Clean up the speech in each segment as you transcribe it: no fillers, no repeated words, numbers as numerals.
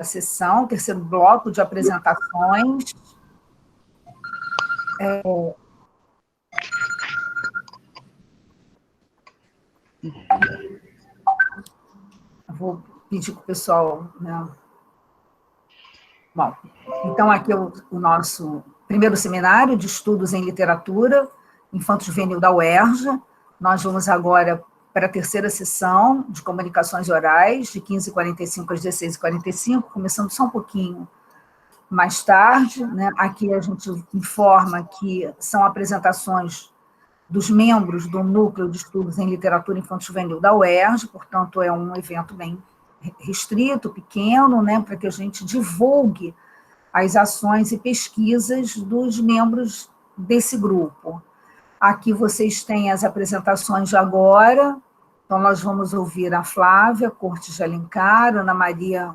sessão, terceiro bloco de apresentações. Vou pedir para o pessoal, né? Bom, então aqui é o nosso primeiro seminário de estudos em literatura infanto-juvenil da UERJ. Nós vamos agora para a terceira sessão de comunicações orais, de 15h45 às 16h45, começando só um pouquinho mais tarde, né? Aqui a gente informa que são apresentações dos membros do Núcleo de Estudos em Literatura Infanto-Juvenil da UERJ, portanto, é um evento bem restrito, pequeno, né, para que a gente divulgue as ações e pesquisas dos membros desse grupo. Aqui vocês têm as apresentações de agora, então nós vamos ouvir a Flávia Cortes de Alencar, Ana Maria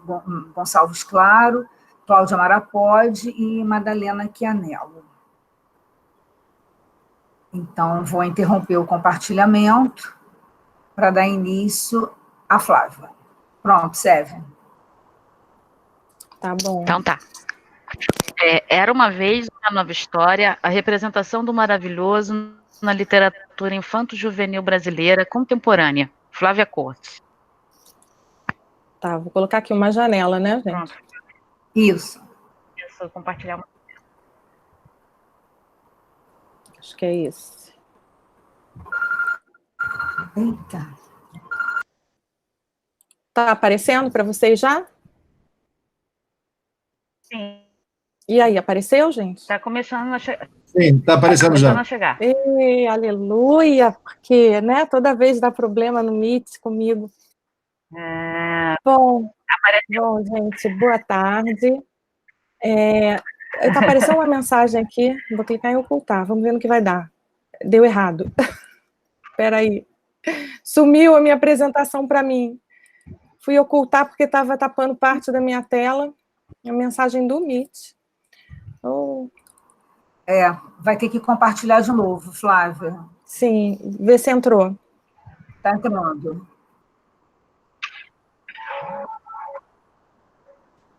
Gonçalves Claro, Cláudia Marapode e Madalena Chianello. Então, vou interromper o compartilhamento para dar início à Flávia. Pronto, Sérvia. Tá bom. Então tá. Era uma vez uma nova história, a representação do maravilhoso na literatura infanto-juvenil brasileira contemporânea. Flávia Cortes. Tá, vou colocar aqui uma janela, né, gente? Pronto. Isso. Vou compartilhar uma. Acho que é isso. Eita. Tá aparecendo para vocês já? Sim. E aí, apareceu, gente? Está começando a chegar. Sim, está aparecendo já. Ei, aleluia, porque, né, toda vez dá problema no Meet comigo. Bom, gente, boa tarde. Tá aparecendo uma mensagem aqui, vou clicar em ocultar, vamos ver no que vai dar. Deu errado. Espera aí. Sumiu a minha apresentação para mim. Fui ocultar porque estava tapando parte da minha tela. A mensagem do Meet. Vai ter que compartilhar de novo, Flávia. Sim, vê se entrou. Está entrando.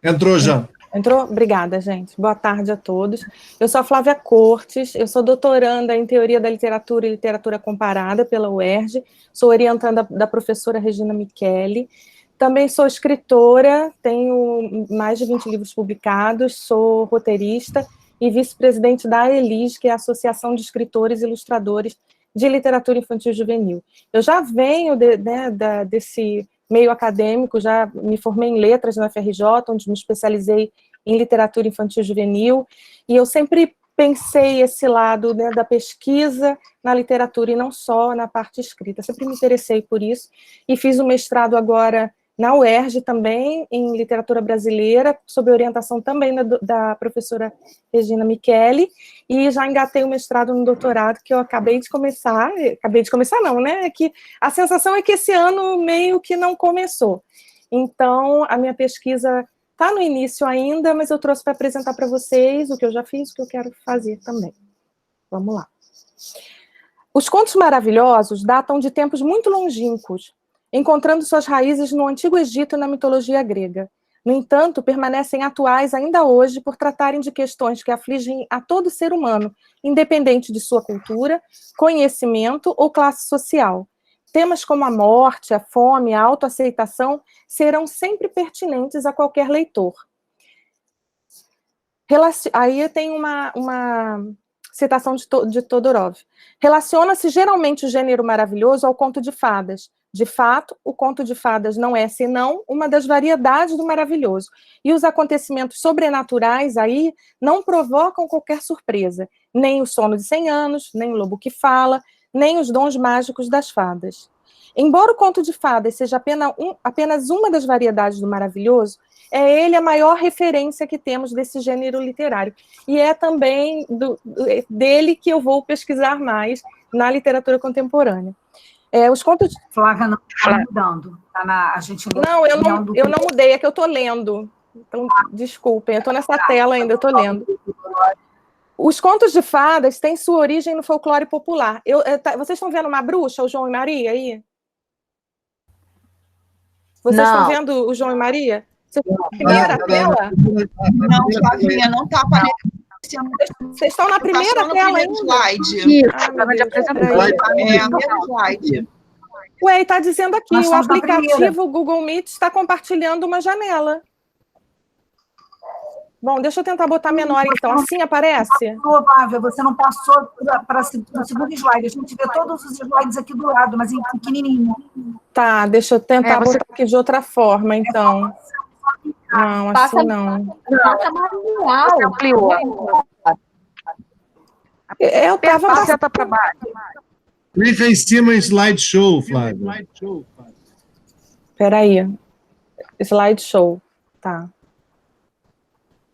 Entrou já. Entrou? Obrigada, gente. Boa tarde a todos. Eu sou a Flávia Cortes, eu sou doutoranda em Teoria da Literatura e Literatura Comparada pela UERJ, sou orientanda da professora Regina Micheli, também sou escritora, tenho mais de 20 livros publicados, sou roteirista e vice-presidente da AELIS, que é a Associação de Escritores e Ilustradores de Literatura Infantil e Juvenil. Eu já venho desse meio acadêmico, já me formei em letras na FRJ, onde me especializei em literatura infantil e juvenil, e eu sempre pensei esse lado, né, da pesquisa na literatura e não só na parte escrita. Sempre me interessei por isso e fiz o mestrado agora na UERJ também, em literatura brasileira, sob orientação também da professora Regina Micheli, e já engatei o mestrado no doutorado, que eu acabei de começar não, né, que a sensação é que esse ano meio que não começou. Então, a minha pesquisa está no início ainda, mas eu trouxe para apresentar para vocês o que eu já fiz, o que eu quero fazer também. Vamos lá. Os contos maravilhosos datam de tempos muito longínquos, encontrando suas raízes no Antigo Egito e na mitologia grega. No entanto, permanecem atuais ainda hoje por tratarem de questões que afligem a todo ser humano, independente de sua cultura, conhecimento ou classe social. Temas como a morte, a fome, a autoaceitação serão sempre pertinentes a qualquer leitor. Aí tem uma citação de Todorov. Relaciona-se geralmente o gênero maravilhoso ao conto de fadas. De fato, o conto de fadas não é senão uma das variedades do maravilhoso. E os acontecimentos sobrenaturais aí não provocam qualquer surpresa. Nem o sono de 100 anos, nem o lobo que fala, nem os dons mágicos das fadas. Embora o conto de fadas seja apenas uma das variedades do maravilhoso, é ele a maior referência que temos desse gênero literário. E é também dele que eu vou pesquisar mais na literatura contemporânea. Os contos... Flávia não está mudando. A gente não, eu não mudei, é que eu estou lendo. Então, desculpem, eu estou nessa tela ainda, eu estou lendo. Os contos de fadas têm sua origem no folclore popular. Vocês estão vendo uma bruxa, o João e Maria, aí? Vocês estão vendo o João e Maria? Você está na primeira tela? Não, Flavinha, não está aparecendo. Vocês estão na primeira tela ainda? Slide. Isso, Ah, estava meu de Deus, apresentação. É a mesma slide. Ué, está dizendo aqui, Nós o estamos na primeira. aplicativo Google Meet está compartilhando uma janela. Bom, deixa eu tentar botar menor, então. Assim aparece? Provável, você não passou para o segundo slide. A gente vê todos os slides aqui do lado, mas em pequenininho. Tá, deixa eu tentar você- botar aqui de outra forma, então. Não, assim não. Passa manual. Você ampliou. Eu estava passando. Seta para baixo. Clica em cima em slideshow, Flávio. Peraí. Slideshow. Tá.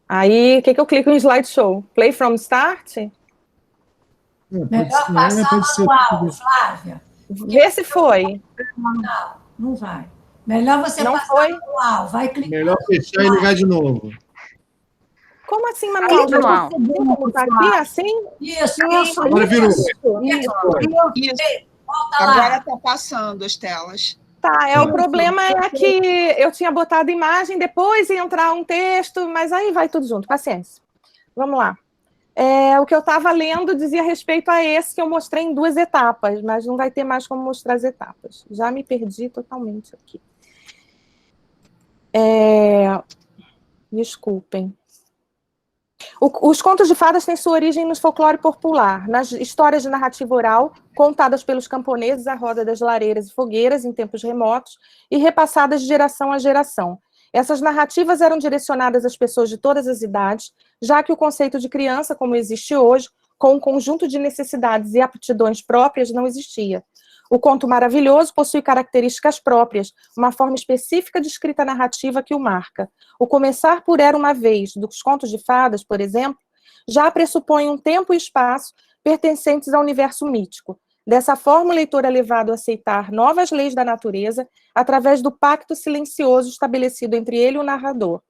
Aí, o que eu clico em slideshow? Play from start? Melhor passar manual, Flávia. Vê se foi. Não, não vai. Melhor você Não passar foi? manual. Vai clicar. Melhor fechar e ligar de novo. Como assim, manual? Aí, manual. Tá aqui, assim? Isso. Agora virou. Volta lá. Agora está passando as telas. Tá, o problema é que eu tinha botado imagem, depois ia entrar um texto, mas aí vai tudo junto, paciência. Vamos lá. O que eu estava lendo dizia respeito a esse que eu mostrei em 2 etapas, mas não vai ter mais como mostrar as etapas. Já me perdi totalmente aqui. Desculpem. Os contos de fadas têm sua origem no folclore popular, nas histórias de narrativa oral, contadas pelos camponeses à roda das lareiras e fogueiras em tempos remotos e repassadas de geração a geração. Essas narrativas eram direcionadas às pessoas de todas as idades, já que o conceito de criança, como existe hoje, com um conjunto de necessidades e aptidões próprias, não existia. O conto maravilhoso possui características próprias, uma forma específica de escrita narrativa que o marca. O começar por Era uma Vez, dos contos de fadas, por exemplo, já pressupõe um tempo e espaço pertencentes ao universo mítico. Dessa forma, o leitor é levado a aceitar novas leis da natureza através do pacto silencioso estabelecido entre ele e o narrador.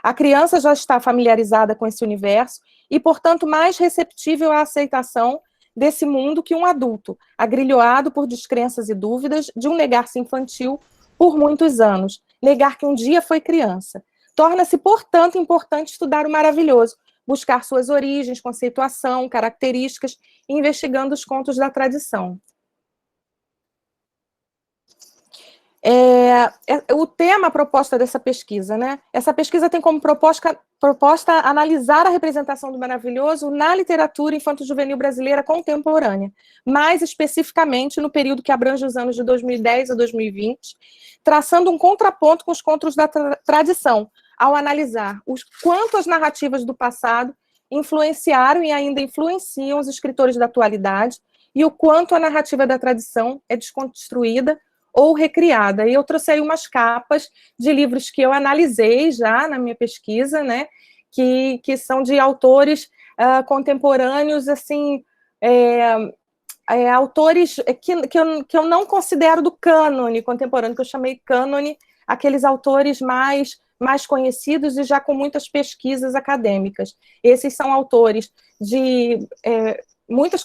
A criança já está familiarizada com esse universo e, portanto, mais receptível à aceitação desse mundo que um adulto, agrilhoado por descrenças e dúvidas de um negar-se infantil por muitos anos, negar que um dia foi criança. Torna-se, portanto, importante estudar o maravilhoso, buscar suas origens, conceituação, características, investigando os contos da tradição. O tema, a proposta dessa pesquisa, né? Essa pesquisa tem como proposta analisar a representação do maravilhoso na literatura infanto-juvenil brasileira contemporânea, mais especificamente no período que abrange os anos de 2010 a 2020, traçando um contraponto com os contos da tradição, ao analisar quanto as narrativas do passado influenciaram e ainda influenciam os escritores da atualidade e o quanto a narrativa da tradição é desconstruída ou recriada. E eu trouxe aí umas capas de livros que eu analisei já na minha pesquisa, né, que são de autores contemporâneos, assim, autores que eu não considero do cânone contemporâneo, que eu chamei cânone, aqueles autores mais conhecidos e já com muitas pesquisas acadêmicas. Esses são autores de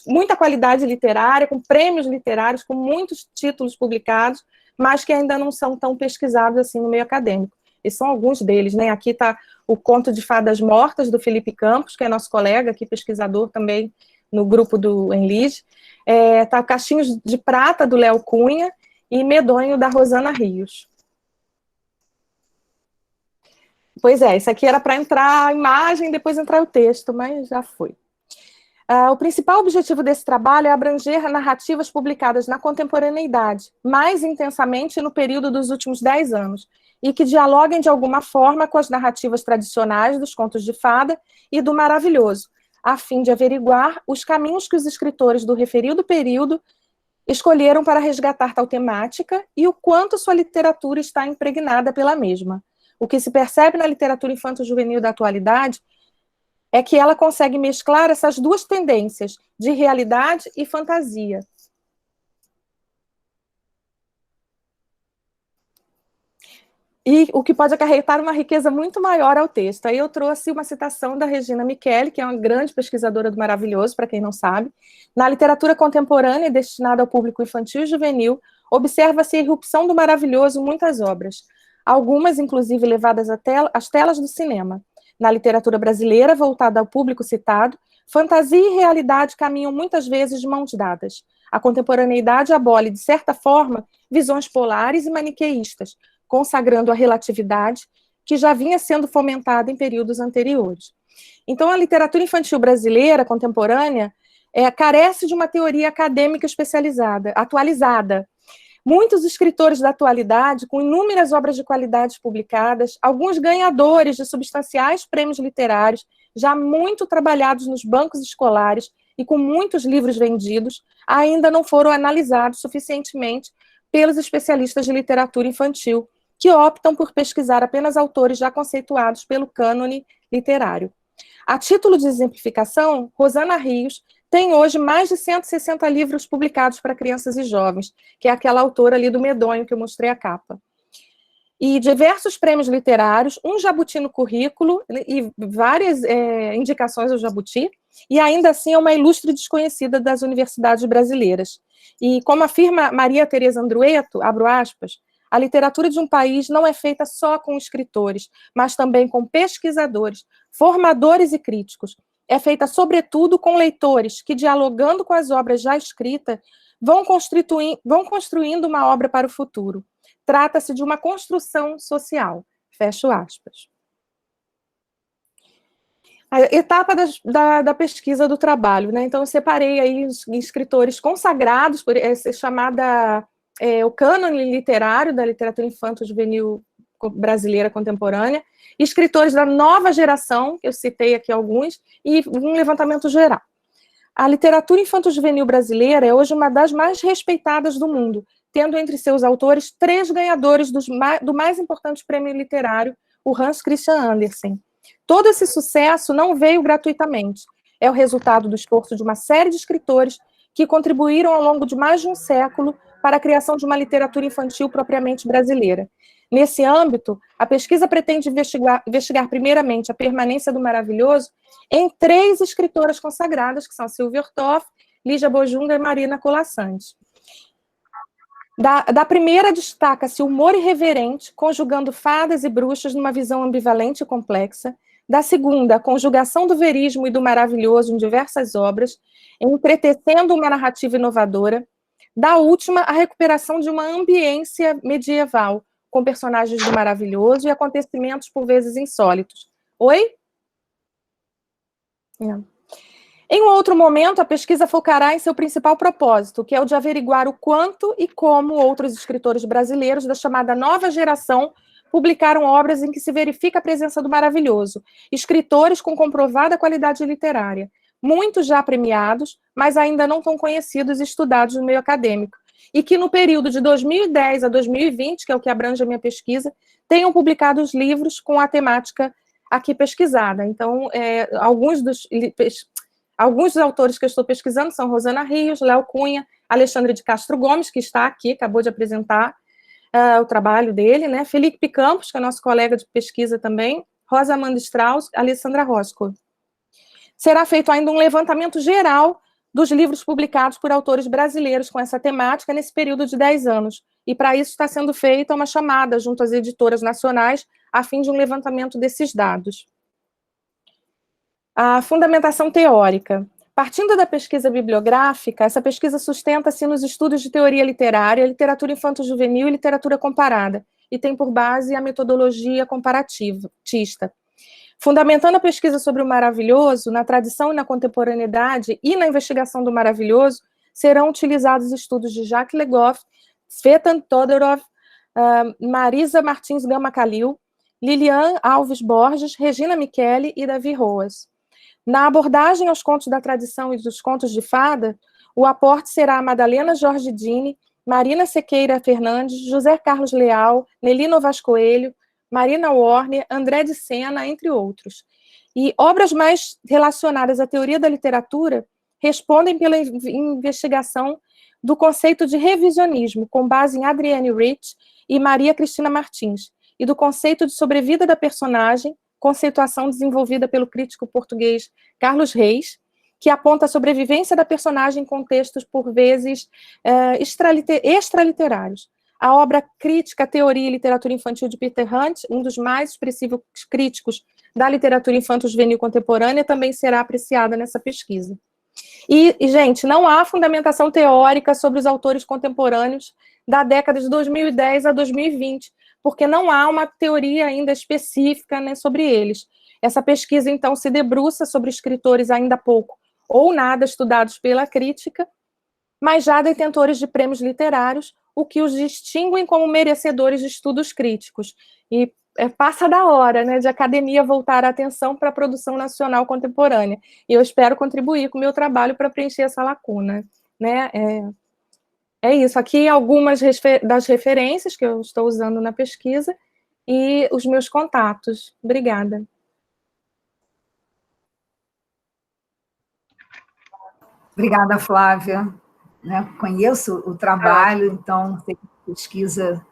muita qualidade literária, com prêmios literários, com muitos títulos publicados, mas que ainda não são tão pesquisados assim no meio acadêmico. Esses são alguns deles, né? Aqui está o Conto de Fadas Mortas, do Felipe Campos, que é nosso colega aqui, pesquisador também no grupo do Enlige. Está Caixinhos de Prata, do Léo Cunha, e Medonho, da Rosana Rios. Pois isso aqui era para entrar a imagem, depois entrar o texto, mas já foi. O principal objetivo desse trabalho é abranger narrativas publicadas na contemporaneidade, mais intensamente no período dos últimos 10 anos, e que dialoguem de alguma forma com as narrativas tradicionais dos contos de fada e do maravilhoso, a fim de averiguar os caminhos que os escritores do referido período escolheram para resgatar tal temática e o quanto sua literatura está impregnada pela mesma. O que se percebe na literatura infanto-juvenil da atualidade é que ela consegue mesclar essas duas tendências, de realidade e fantasia. E o que pode acarretar uma riqueza muito maior ao texto. Aí eu trouxe uma citação da Regina Micheli, que é uma grande pesquisadora do maravilhoso, para quem não sabe. Na literatura contemporânea, destinada ao público infantil e juvenil, observa-se a irrupção do maravilhoso em muitas obras. algumas, inclusive, levadas às telas do cinema. Na literatura brasileira, voltada ao público citado, fantasia e realidade caminham muitas vezes de mãos dadas. A contemporaneidade abole, de certa forma, visões polares e maniqueístas, consagrando a relatividade que já vinha sendo fomentada em períodos anteriores. Então, a literatura infantil brasileira contemporânea carece de uma teoria acadêmica especializada, atualizada. Muitos escritores da atualidade, com inúmeras obras de qualidade publicadas, alguns ganhadores de substanciais prêmios literários, já muito trabalhados nos bancos escolares e com muitos livros vendidos, ainda não foram analisados suficientemente pelos especialistas de literatura infantil, que optam por pesquisar apenas autores já conceituados pelo cânone literário. A título de exemplificação, Rosana Rios tem hoje mais de 160 livros publicados para crianças e jovens, que é aquela autora ali do Medonho que eu mostrei a capa. E diversos prêmios literários, um jabuti no currículo e várias indicações ao jabuti, e ainda assim é uma ilustre desconhecida das universidades brasileiras. E como afirma Maria Tereza Andrueto, abro aspas, a literatura de um país não é feita só com escritores, mas também com pesquisadores, formadores e críticos. É feita, sobretudo, com leitores que, dialogando com as obras já escritas, vão construindo uma obra para o futuro. Trata-se de uma construção social. Fecho aspas. A etapa da pesquisa do trabalho, né? Então, eu separei aí os escritores consagrados, por essa chamada o cânone literário da literatura infanto-juvenil brasileira contemporânea, escritores da nova geração, que eu citei aqui alguns, e um levantamento geral. A literatura infanto-juvenil brasileira é hoje uma das mais respeitadas do mundo, tendo entre seus autores 3 ganhadores do mais importante prêmio literário, o Hans Christian Andersen. Todo esse sucesso não veio gratuitamente. É o resultado do esforço de uma série de escritores que contribuíram ao longo de mais de um século para a criação de uma literatura infantil propriamente brasileira. Nesse âmbito, a pesquisa pretende investigar primeiramente a permanência do maravilhoso em 3 escritoras consagradas, que são Silvia Ortoff, Lígia Bojunga e Marina Colasanti. Da primeira destaca-se o humor irreverente, conjugando fadas e bruxas numa visão ambivalente e complexa. Da segunda, a conjugação do verismo e do maravilhoso em diversas obras, entretecendo uma narrativa inovadora. Da última, a recuperação de uma ambiência medieval, com personagens do maravilhoso e acontecimentos por vezes insólitos. Oi? Em um outro momento, a pesquisa focará em seu principal propósito, que é o de averiguar o quanto e como outros escritores brasileiros da chamada nova geração publicaram obras em que se verifica a presença do maravilhoso, escritores com comprovada qualidade literária, muitos já premiados, mas ainda não tão conhecidos e estudados no meio acadêmico, e que no período de 2010 a 2020, que é o que abrange a minha pesquisa, tenham publicado os livros com a temática aqui pesquisada. Então, alguns dos autores que eu estou pesquisando são Rosana Rios, Léo Cunha, Alexandre de Castro Gomes, que está aqui, acabou de apresentar o trabalho dele, né? Felipe Campos, que é nosso colega de pesquisa também, Rosa Amanda Strauss, Alessandra Roscoe. Será feito ainda um levantamento geral dos livros publicados por autores brasileiros com essa temática nesse período de 10 anos. E para isso está sendo feita uma chamada junto às editoras nacionais a fim de um levantamento desses dados. A fundamentação teórica. Partindo da pesquisa bibliográfica, essa pesquisa sustenta-se nos estudos de teoria literária, literatura infanto-juvenil e literatura comparada, e tem por base a metodologia comparativista. Fundamentando a pesquisa sobre o maravilhoso, na tradição e na contemporaneidade e na investigação do maravilhoso, serão utilizados estudos de Jacques Le Goff, Svetan Todorov, Marisa Martins Gama Calil, Lilian Alves Borges, Regina Michele e Davi Roas. Na abordagem aos contos da tradição e dos contos de fada, o aporte será Madalena Jorge Dini, Marina Sequeira Fernandes, José Carlos Leal, Nelly Novas Coelho, Marina Warner, André de Sena, entre outros. E obras mais relacionadas à teoria da literatura respondem pela investigação do conceito de revisionismo, com base em Adrienne Rich e Maria Cristina Martins, e do conceito de sobrevida da personagem, conceituação desenvolvida pelo crítico português Carlos Reis, que aponta a sobrevivência da personagem em contextos, por vezes, extraliterários. A obra Crítica, Teoria e Literatura Infantil de Peter Hunt, um dos mais expressivos críticos da literatura infanto-juvenil contemporânea, também será apreciada nessa pesquisa. E, gente, não há fundamentação teórica sobre os autores contemporâneos da década de 2010 a 2020, porque não há uma teoria ainda específica, né, sobre eles. Essa pesquisa, então, se debruça sobre escritores ainda pouco ou nada estudados pela crítica, mas já detentores de prêmios literários, o que os distinguem como merecedores de estudos críticos. E passa da hora, né, de a academia voltar a atenção para a produção nacional contemporânea. E eu espero contribuir com o meu trabalho para preencher essa lacuna, né? É isso. Aqui algumas das referências que eu estou usando na pesquisa e os meus contatos. Obrigada. Obrigada, Flávia. Né, conheço o trabalho, então tem pesquisa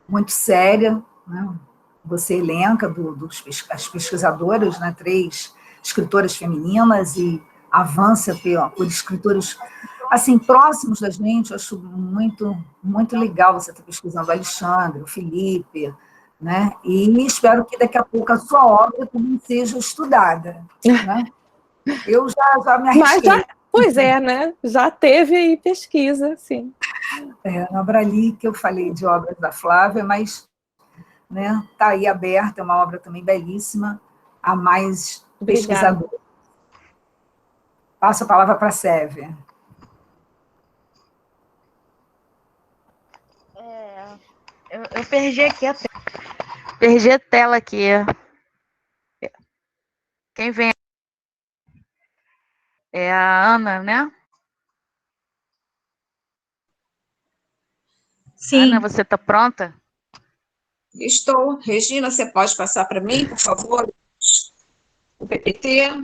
muito séria, né? Você elenca as pesquisadoras, né, 3 escritoras femininas e avança por escritores assim, próximos da gente. Eu acho muito, muito legal você estar pesquisando o Alexandre, o Felipe, né? E espero que daqui a pouco a sua obra também seja estudada, né? Eu já me arrisquei. Pois é, né? Já teve aí pesquisa, sim. Na Abrali, que eu falei de obras da Flávia, mas né, tá aí aberta, é uma obra também belíssima, a mais pesquisadora. Passo a palavra para a Sévia. Eu perdi aqui a tela. Perdi a tela aqui. Quem vem? É a Ana, né? Sim. Ana, você está pronta? Estou. Regina, você pode passar para mim, por favor, o PPT?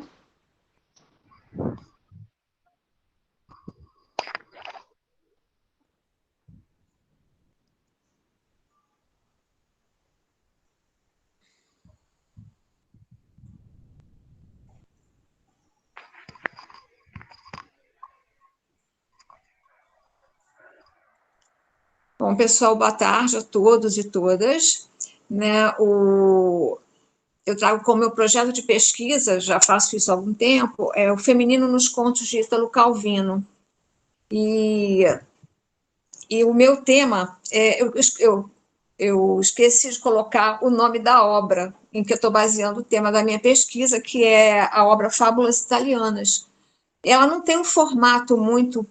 Bom, pessoal, boa tarde a todos e todas. Né, eu trago como meu projeto de pesquisa, já faço isso há algum tempo, é o feminino nos contos de Ítalo Calvino. E o meu tema, eu esqueci de colocar o nome da obra em que eu estou baseando o tema da minha pesquisa, que é a obra Fábulas Italianas. Ela não tem um formato muito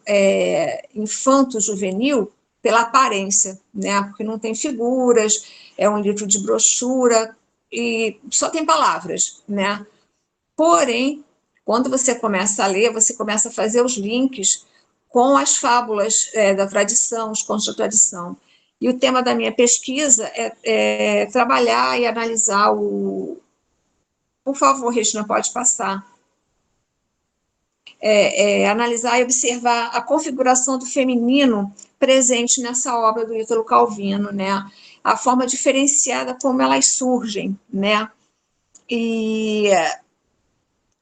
infanto-juvenil pela aparência, né? Porque não tem figuras, é um livro de brochura e só tem palavras, né? Porém, quando você começa a ler, você começa a fazer os links com as fábulas da tradição, os contos da tradição. E o tema da minha pesquisa é trabalhar e analisar Por favor, Regina, pode passar. Analisar e observar a configuração do feminino presente nessa obra do Ítalo Calvino, né? A forma diferenciada como elas surgem, né? E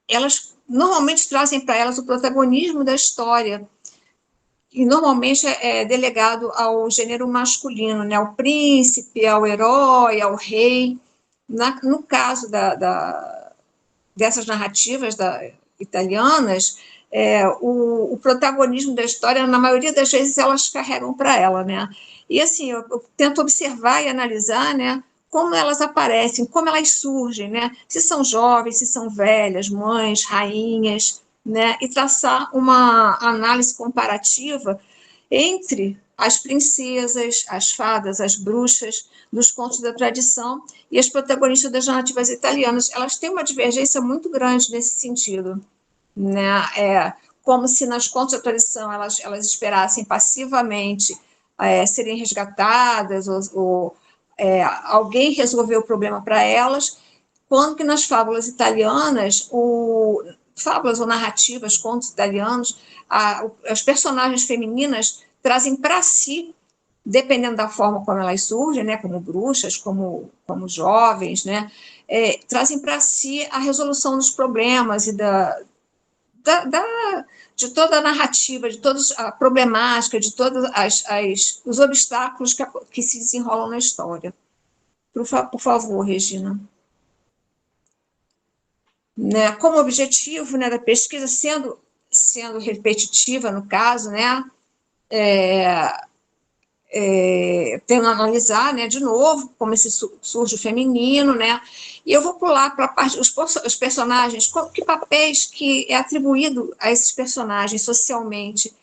elas normalmente trazem para elas o protagonismo da história, e normalmente é delegado ao gênero masculino, né? Ao príncipe, ao herói, ao rei. No caso dessas narrativas italianas, o protagonismo da história, na maioria das vezes, elas carregam para ela, né? E, assim, eu tento observar e analisar, né, como elas aparecem, como elas surgem, né? Se são jovens, se são velhas, mães, rainhas, né? E traçar uma análise comparativa entre as princesas, as fadas, as bruxas dos contos da tradição e as protagonistas das narrativas italianas. Elas têm uma divergência muito grande nesse sentido, né? Como se nas contos da tradição elas esperassem passivamente serem resgatadas ou alguém resolveu o problema para elas, quando que nas fábulas italianas, fábulas ou narrativas, contos italianos, as personagens femininas trazem para si, dependendo da forma como elas surgem, né, como bruxas, como jovens, né, trazem para si a resolução dos problemas e de toda a narrativa, de toda a problemática, de todos os obstáculos que se desenrolam na história. Por favor, Regina. Né, como objetivo, né, da pesquisa, sendo repetitiva no caso, né, tendo a analisar, né, de novo, como surge o feminino, né, e eu vou pular para a parte os personagens, que papéis que é atribuído a esses personagens socialmente.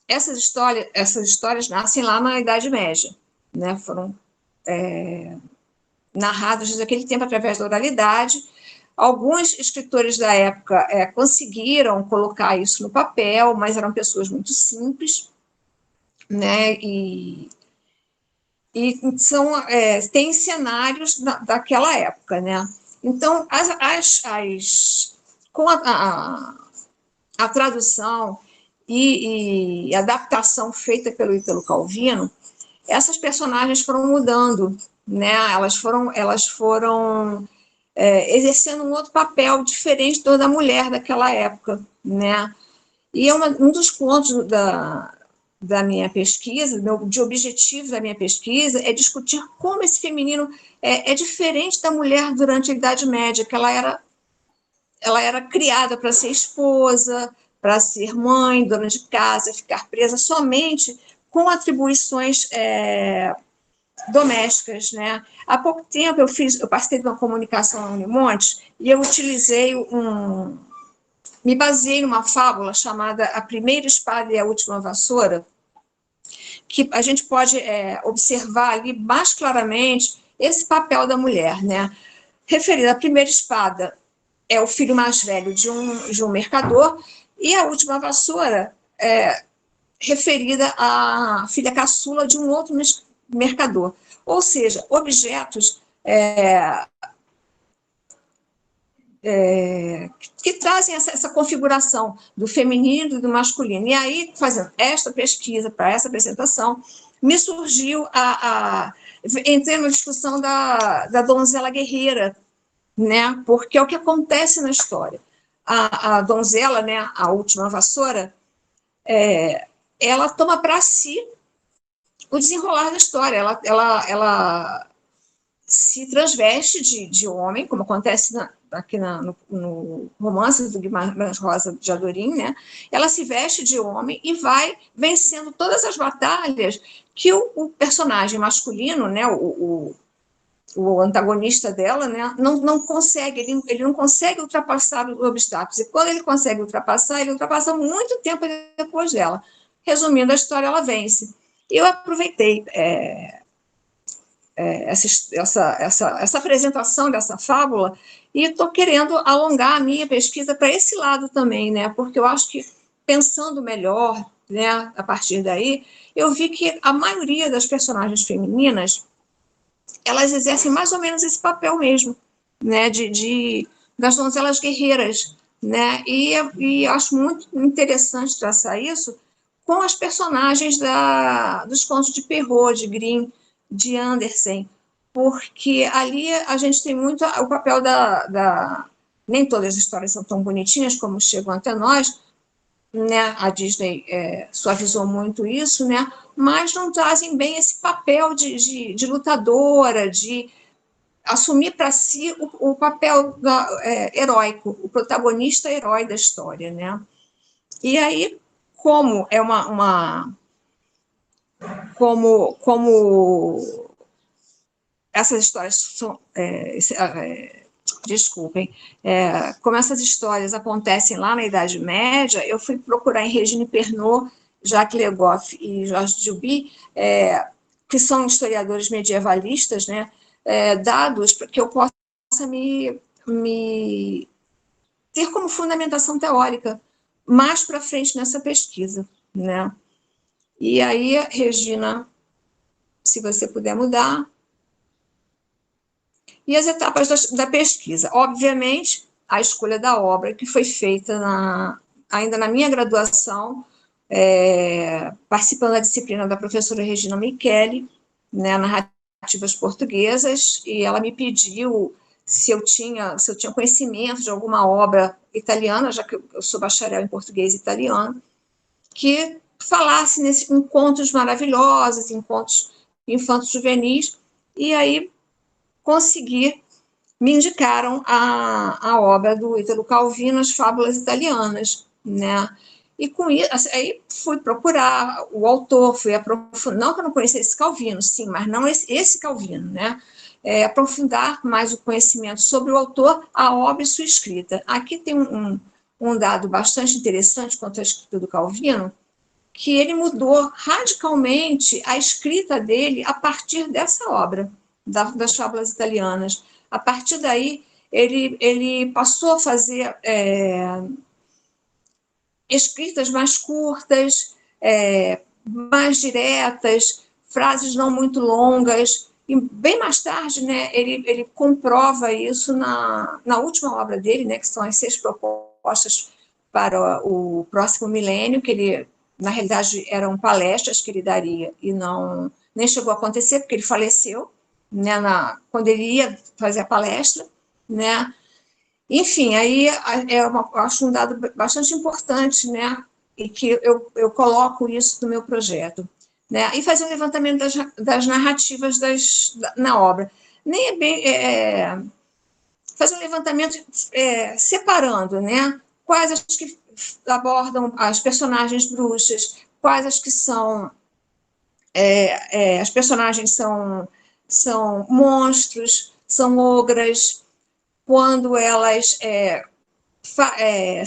Essas histórias nascem lá na Idade Média, né, foram narradas desde aquele tempo através da oralidade. Alguns escritores da época conseguiram colocar isso no papel, mas eram pessoas muito simples, né, e tem cenários daquela época, né. Então, com a tradução e adaptação feita pelo Ítalo Calvino, essas personagens foram mudando, né, elas foram exercendo um outro papel diferente da mulher daquela época, né, e um dos pontos da minha pesquisa, de objetivo da minha pesquisa, é discutir como esse feminino é diferente da mulher durante a Idade Média, que ela era criada para ser esposa, para ser mãe, dona de casa, ficar presa somente com atribuições domésticas, né? Há pouco tempo eu participei de uma comunicação na Unimonte e eu me baseei numa fábula chamada A Primeira Espada e a Última Vassoura, que a gente pode observar ali mais claramente esse papel da mulher, né? Referida à primeira espada, é o filho mais velho de um mercador, e a última vassoura referida à filha caçula de um outro mercador. Ou seja, objetos que trazem essa configuração do feminino e do masculino. E aí, fazendo esta pesquisa para essa apresentação, me surgiu entrei na discussão da donzela guerreira, né? Porque é o que acontece na história. A donzela, né, a última vassoura, ela toma para si o desenrolar da história. Ela se transveste de homem, como acontece aqui no romance do Guimarães Rosa de Adorim, né? Ela se veste de homem e vai vencendo todas as batalhas que o personagem masculino, né, o antagonista dela, né, não consegue, ele não consegue ultrapassar os obstáculos. E quando ele consegue ultrapassar, ele ultrapassa muito tempo depois dela. Resumindo a história, ela vence. Eu aproveitei essa apresentação dessa fábula e estou querendo alongar a minha pesquisa para esse lado também, né? Porque eu acho que, pensando melhor, né, a partir daí, eu vi que a maioria das personagens femininas, elas exercem mais ou menos esse papel mesmo, né, das donzelas guerreiras, né? E acho muito interessante traçar isso com as personagens dos contos de Perrault, de Grimm, de Andersen, porque ali a gente tem muito o papel nem todas as histórias são tão bonitinhas como chegam até nós, né? A Disney suavizou muito isso, né? Mas não trazem bem esse papel de lutadora, de assumir para si o papel heróico, o protagonista herói da história, né? E aí, como é como essas histórias são, desculpem, como essas histórias acontecem lá na Idade Média, eu fui procurar em Regine Pernot, Jacques Le Goff e Georges Duby, que são historiadores medievalistas, né, dados para que eu possa me ter como fundamentação teórica mais para frente nessa pesquisa, né? E aí, Regina, se você puder mudar. E as etapas da pesquisa. Obviamente, a escolha da obra, que foi feita ainda na minha graduação, participando da disciplina da professora Regina Micheli, né, Narrativas Portuguesas, e ela me pediu se eu tinha conhecimento de alguma obra italiana, já que eu sou bacharel em português e italiano, que falasse nesses encontros maravilhosos, encontros infantos juvenis, e aí me indicaram a obra do Ítalo Calvino, As Fábulas Italianas, né? E com isso, aí fui procurar o autor, fui aprofundar, não que eu não conhecesse Calvino, sim, mas não esse Calvino, né? Aprofundar mais o conhecimento sobre o autor, a obra e sua escrita. Aqui tem um dado bastante interessante quanto à escrita do Calvino, que ele mudou radicalmente a escrita dele a partir dessa obra, das Fábulas Italianas. A partir daí, ele passou a fazer escritas mais curtas, mais diretas, frases não muito longas, e bem mais tarde, né, ele comprova isso na última obra dele, né, que são as 6 propostas para o próximo milênio, que ele, na realidade, eram palestras que ele daria, e nem chegou a acontecer, porque ele faleceu, né, quando ele ia fazer a palestra, né. Enfim, aí eu acho um dado bastante importante, né, e que eu coloco isso no meu projeto, né, e fazer um levantamento das narrativas na obra. Nem é bem fazer um levantamento separando, né, quais as que abordam as personagens bruxas, quais as que são as personagens são monstros, são ogras, quando elas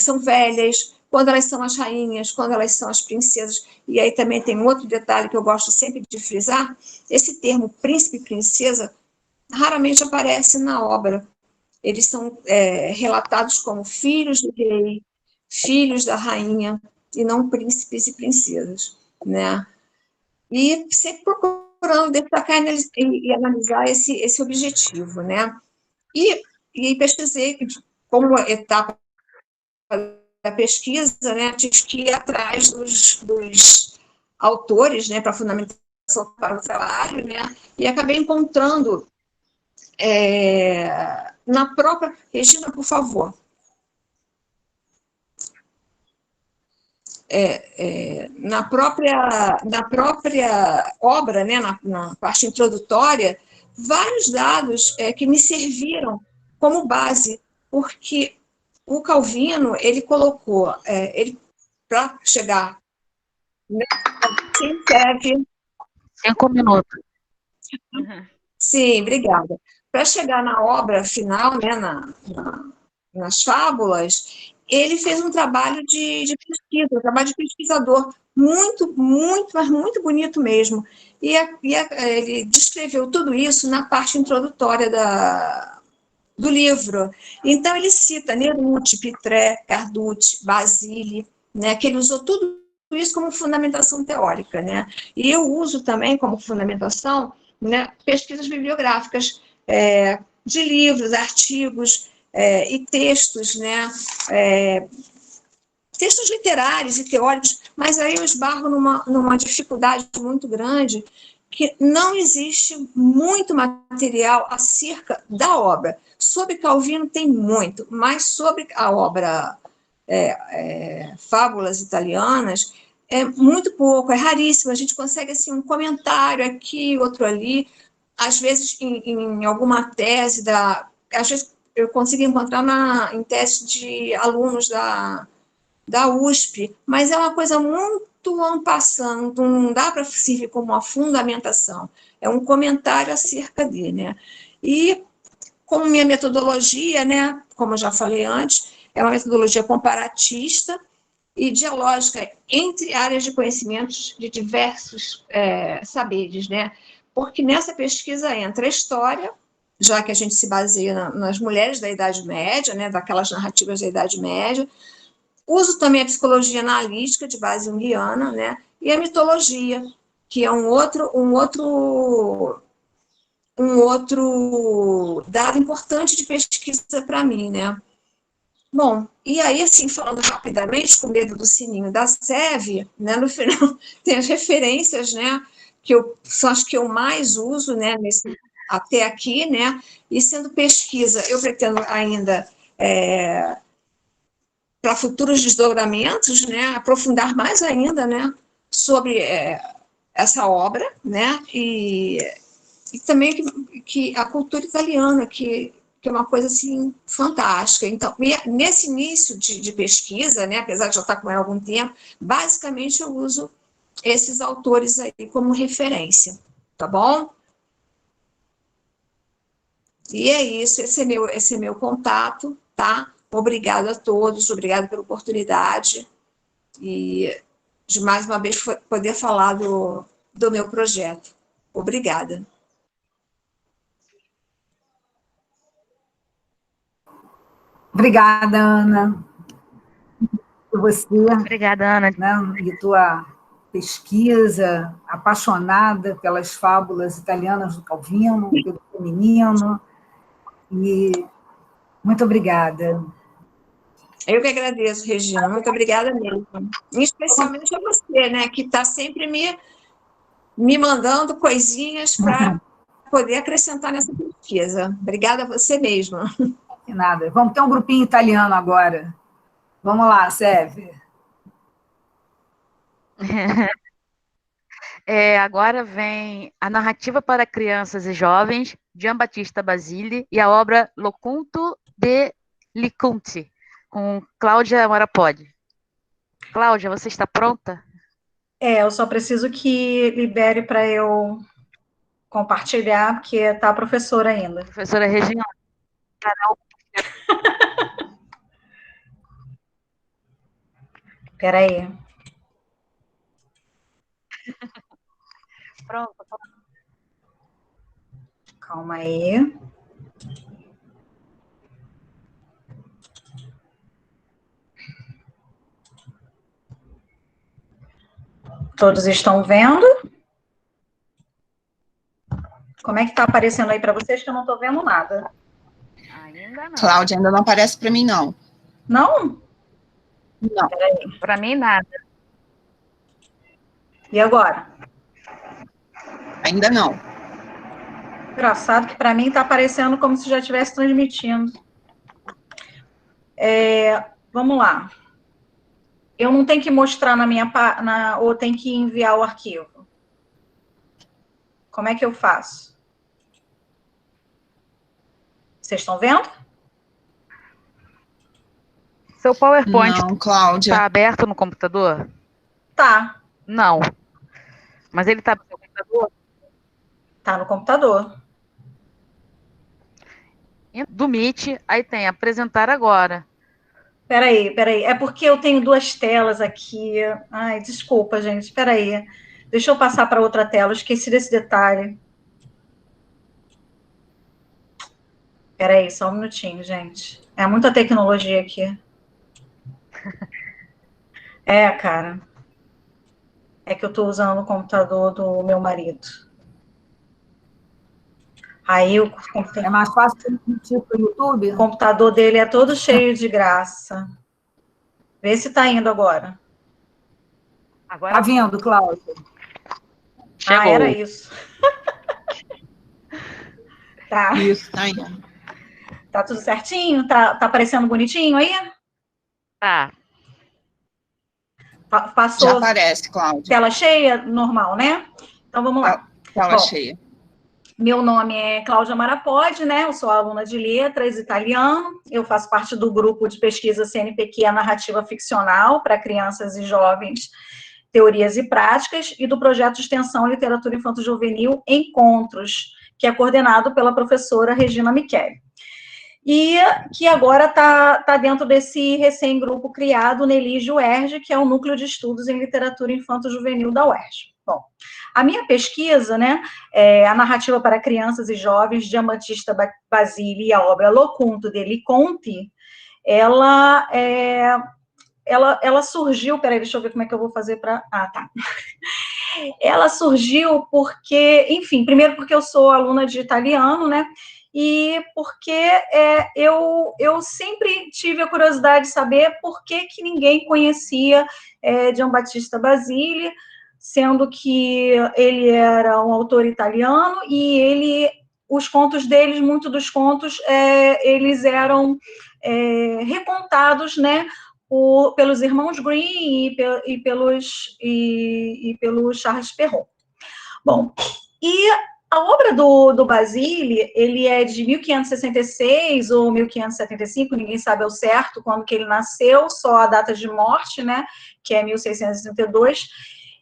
são velhas, quando elas são as rainhas, quando elas são as princesas. E aí também tem um outro detalhe que eu gosto sempre de frisar, esse termo príncipe e princesa raramente aparece na obra. Eles são relatados como filhos do rei, filhos da rainha, e não príncipes e princesas, né? E sempre procurando destacar e analisar esse objetivo, né? E pesquisei, como etapa da pesquisa, né, tive que ir atrás dos autores, né, para fundamentação para o trabalho, né, e acabei encontrando na própria... Regina, por favor. Na própria obra, né, na parte introdutória, vários dados que me serviram como base, porque o Calvino, ele colocou, para chegar... Sim, serve. 5 minutos. Sim, obrigada. Para chegar na obra final, né, nas fábulas, ele fez um trabalho de pesquisa, um trabalho de pesquisador, muito, muito, mas muito bonito mesmo. E ele descreveu tudo isso na parte introdutória do livro. Então, ele cita Neruti, Pitré, Carducci, Basile, né, que ele usou tudo isso como fundamentação teórica, né? E eu uso também como fundamentação, né, pesquisas bibliográficas de livros, artigos e textos, né, textos literários e teóricos, mas aí eu esbarro numa dificuldade muito grande, que não existe muito material acerca da obra. Sobre Calvino tem muito, mas sobre a obra Fábulas Italianas é muito pouco, é raríssimo. A gente consegue assim, um comentário aqui, outro ali, às vezes em alguma tese, às vezes eu consigo encontrar em tese de alunos da USP, mas é uma coisa muito en passant, não dá para servir como uma fundamentação, é um comentário acerca dele, né? E como minha metodologia, né, como eu já falei antes, é uma metodologia comparatista e dialógica entre áreas de conhecimentos de diversos saberes, né? Porque nessa pesquisa entra a história, já que a gente se baseia nas mulheres da Idade Média, né, daquelas narrativas da Idade Média. Uso também a psicologia analítica, de base junguiana, né, e a mitologia, que é um outro dado importante de pesquisa para mim, né. Bom, e aí, assim, falando rapidamente, com medo do sininho da SEV, né, no final tem as referências, né, são as que eu mais uso, né, até aqui, né? E sendo pesquisa, eu pretendo ainda, para futuros desdobramentos, né? Aprofundar mais ainda, né? Sobre essa obra, né? E também que a cultura italiana, que é uma coisa assim fantástica. Então, nesse início de pesquisa, né, apesar de já estar com ela há algum tempo, basicamente eu uso esses autores aí como referência, tá bom? E é isso, esse é meu contato, tá? Obrigada a todos, obrigada pela oportunidade e de mais uma vez poder falar do meu projeto. Obrigada. Obrigada, Ana, por você, Obrigada, Ana. né, e tua pesquisa apaixonada pelas fábulas italianas do Calvino, pelo feminino, e muito obrigada. Eu que agradeço, Regina, muito obrigada mesmo. E especialmente a você, né, que está sempre me mandando coisinhas para poder acrescentar nessa pesquisa. Obrigada a você mesma. De nada. Vamos ter um grupinho italiano agora. Vamos lá, Sérvia. Agora vem a narrativa para crianças e jovens, Giambattista Basile, e a obra Loconto de Liconti, com Cláudia Marapodi. Cláudia, você está pronta? Eu só preciso que libere para eu compartilhar, porque está a professora ainda. Professora Regina. Espera aí. Pronto. Calma aí. Todos estão vendo? Como é que está aparecendo aí para vocês que eu não estou vendo nada? Ainda não. Cláudia, ainda não aparece para mim, não. Não? Não. Para mim, nada. E agora? Ainda não. Engraçado que para mim está aparecendo como se já estivesse transmitindo. Vamos lá. Eu não tenho que mostrar na minha ou tem que enviar o arquivo? Como é que eu faço? Vocês estão vendo? Seu PowerPoint Não, Cláudia. está aberto no computador? Tá. Não. Mas ele está no seu computador? Tá no computador. Do Meet, aí tem apresentar agora. Peraí. É porque eu tenho duas telas aqui. Ai, desculpa, gente. Peraí. Deixa eu passar para outra tela. Eu esqueci desse detalhe. Peraí, só um minutinho, gente. É muita tecnologia aqui. Cara. É que eu estou usando o computador do meu marido. Aí o computador... É mais fácil transmitir para o YouTube? O computador dele é todo cheio de graça. Vê se está indo agora. Está vindo, Cláudia. Chegou. Era isso. Tá. Isso, tá indo. Tá tudo certinho? Tá aparecendo bonitinho aí? Tá. Passou. Já aparece, Cláudia. Tela cheia, normal, né? Então vamos lá. Tela cheia. Meu nome é Cláudia Marapodi, né? Eu sou aluna de letras italiano. Eu faço parte do grupo de pesquisa CNPq, a narrativa ficcional para crianças e jovens, teorias e práticas, e do projeto de extensão Literatura Infanto-Juvenil Encontros, que é coordenado pela professora Regina Micheli. E que agora está dentro desse recém-grupo criado, Nelige UERJ, que é o Núcleo de Estudos em Literatura Infanto-Juvenil da UERJ. Bom, a minha pesquisa, né, a narrativa para crianças e jovens, Giambattista Basile, e a obra Loconto de Liconti, ela surgiu, peraí, deixa eu ver como é que eu vou fazer para... tá. Ela surgiu porque, enfim, primeiro porque eu sou aluna de italiano, né, e porque eu sempre tive a curiosidade de saber por que ninguém conhecia Giambattista Basile, sendo que ele era um autor italiano e ele os contos deles, muitos dos contos, eles eram recontados, né, pelos irmãos Grimm e pelo Charles Perrault. Bom, e a obra do Basile, ele é de 1566 ou 1575, ninguém sabe ao certo quando que ele nasceu, só a data de morte, né, que é 1632.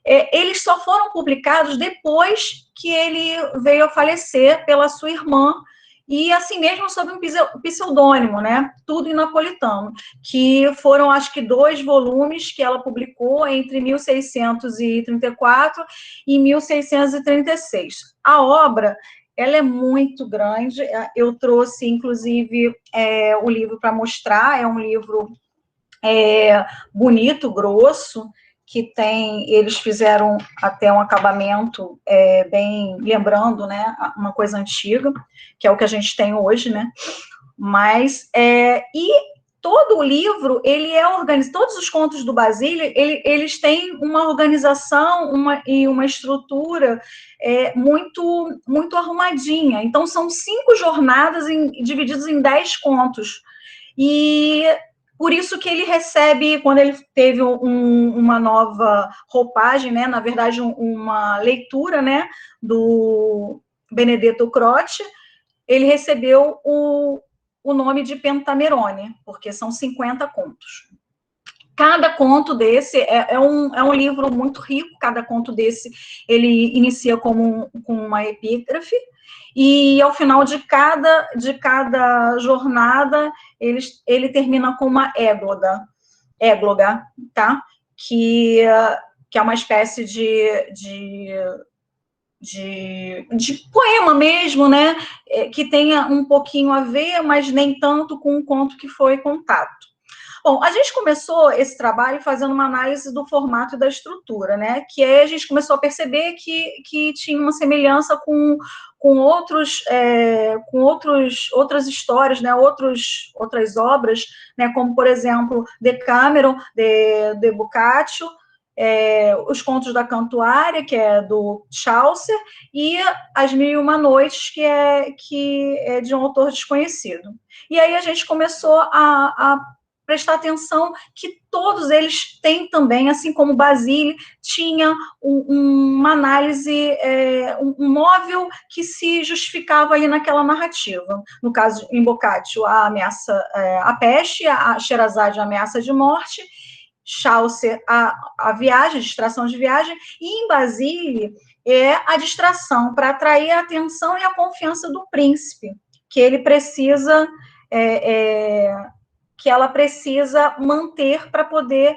Eles só foram publicados depois que ele veio a falecer pela sua irmã, e assim mesmo sob um pseudônimo, né, tudo em napolitano, que foram, acho que, 2 volumes que ela publicou entre 1634 e 1636. A obra, ela é muito grande, eu trouxe, inclusive, o livro para mostrar, é um livro bonito, grosso, que eles fizeram até um acabamento bem, lembrando, né, uma coisa antiga, que é o que a gente tem hoje, né, mas, e todo o livro, ele é organizado, todos os contos do Basile, eles têm uma organização e uma estrutura muito, muito arrumadinha, então são 5 jornadas divididas em 10 contos, e por isso que ele recebe, quando ele teve uma nova roupagem, né, na verdade, uma leitura, né, do Benedetto Croce, ele recebeu o nome de Pentamerone, porque são 50 contos. Cada conto desse é um livro muito rico, cada conto desse ele inicia com uma epígrafe, e ao final de cada jornada, ele termina com uma égloga, tá? Que é uma espécie de poema mesmo, né? Que tenha um pouquinho a ver, mas nem tanto com o conto que foi contado. Bom, a gente começou esse trabalho fazendo uma análise do formato e da estrutura, né? Que aí a gente começou a perceber que tinha uma semelhança com outras histórias, né? Outras obras, né? Como, por exemplo, Decameron, de Boccaccio, Os Contos da Cantuária, que é do Chaucer, e As Mil e Uma Noites, que é de um autor desconhecido. E aí a gente começou a prestar atenção que todos eles têm também, assim como Basile, tinha uma análise, um móvel que se justificava ali naquela narrativa. No caso, em Boccaccio, a ameaça, a peste, a Sherazade, a ameaça de morte, Chaucer, a viagem, a distração de viagem, e em Basile é a distração para atrair a atenção e a confiança do príncipe, que ele precisa... que ela precisa manter para poder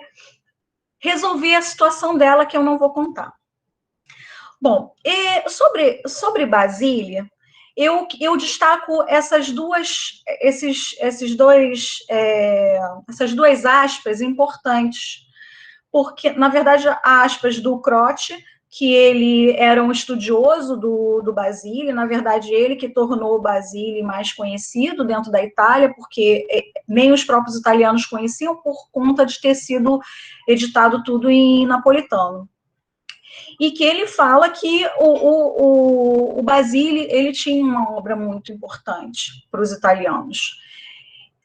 resolver a situação dela, que eu não vou contar. Bom, sobre Basília, eu destaco essas duas aspas importantes, porque, na verdade, aspas do Croce, que ele era um estudioso do Basile, na verdade, ele que tornou o Basile mais conhecido dentro da Itália, porque nem os próprios italianos conheciam por conta de ter sido editado tudo em napolitano. E que ele fala que o Basile, ele tinha uma obra muito importante para os italianos.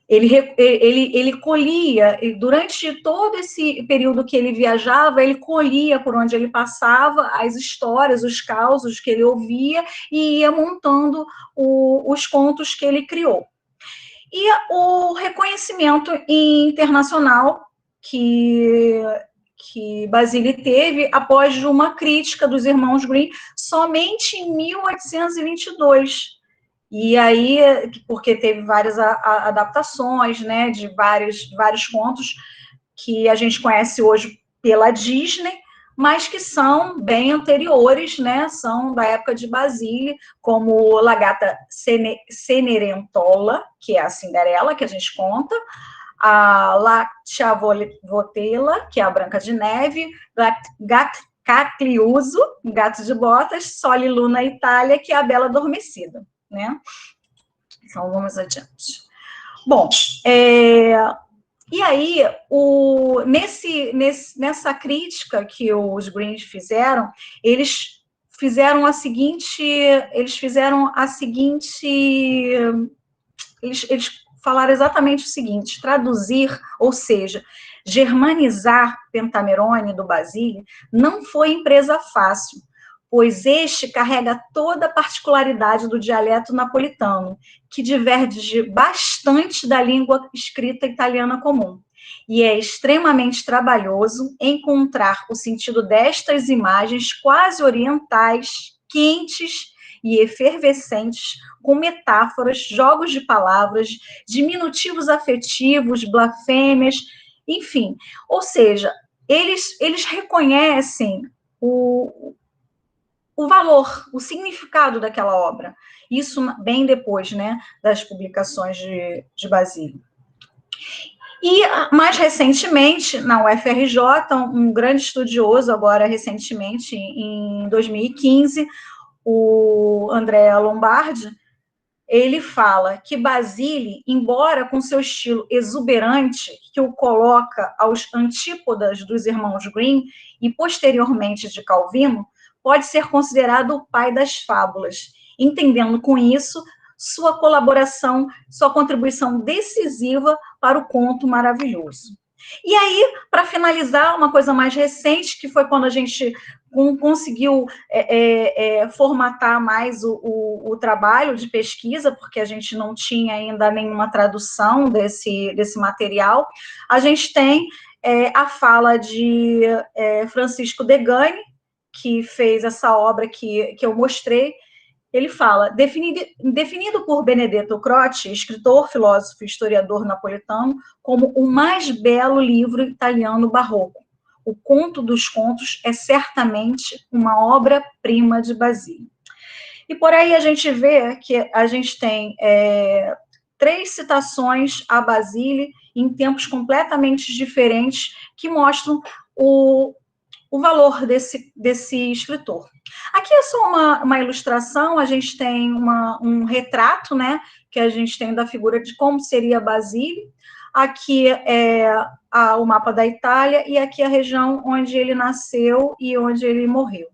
Ele colhia, durante todo esse período que ele viajava, ele colhia por onde ele passava as histórias, os causos que ele ouvia e ia montando os contos que ele criou. E o reconhecimento internacional que Basile teve após uma crítica dos irmãos Grimm somente em 1822. E aí, porque teve várias adaptações, né, de vários contos que a gente conhece hoje pela Disney, mas que são bem anteriores, né, são da época de Basile, como La Gata Cenerentola, que é a Cinderela, que a gente conta, a La Ciavoltella, que é a Branca de Neve, Cagliuso, Gato de Botas, Sole Luna Itália, que é a Bela Adormecida, né? Então, vamos adiante. Bom, e aí, nessa crítica que os Grimm fizeram, eles fizeram a seguinte, eles falaram exatamente o seguinte: traduzir, ou seja, germanizar Pentamerone do Basile não foi empresa fácil, pois este carrega toda a particularidade do dialeto napolitano, que diverge bastante da língua escrita italiana comum. E é extremamente trabalhoso encontrar o sentido destas imagens quase orientais, quentes e efervescentes, com metáforas, jogos de palavras, diminutivos afetivos, blasfêmias, enfim. Ou seja, eles reconhecem o valor, o significado daquela obra. Isso bem depois, né, das publicações de Basile. E, mais recentemente, na UFRJ, um grande estudioso, agora recentemente, em 2015, o Andrea Lombardi, ele fala que Basile, embora com seu estilo exuberante, que o coloca aos antípodas dos irmãos Grimm e, posteriormente, de Calvino, pode ser considerado o pai das fábulas, entendendo com isso sua colaboração, sua contribuição decisiva para o conto maravilhoso. E aí, para finalizar, uma coisa mais recente, que foi quando a gente conseguiu formatar mais o trabalho de pesquisa, porque a gente não tinha ainda nenhuma tradução desse material, a gente tem a fala de Francisco Degani, que fez essa obra que eu mostrei. Ele fala: definido por Benedetto Croce, escritor, filósofo e historiador napolitano, como o mais belo livro italiano barroco, O Conto dos Contos é certamente uma obra-prima de Basile. E por aí a gente vê que a gente tem 3 citações a Basile em tempos completamente diferentes, que mostram o valor desse escritor. Aqui é só uma ilustração, a gente tem um retrato, né, que a gente tem da figura de como seria Basile. Aqui é o mapa da Itália, e aqui a região onde ele nasceu e onde ele morreu.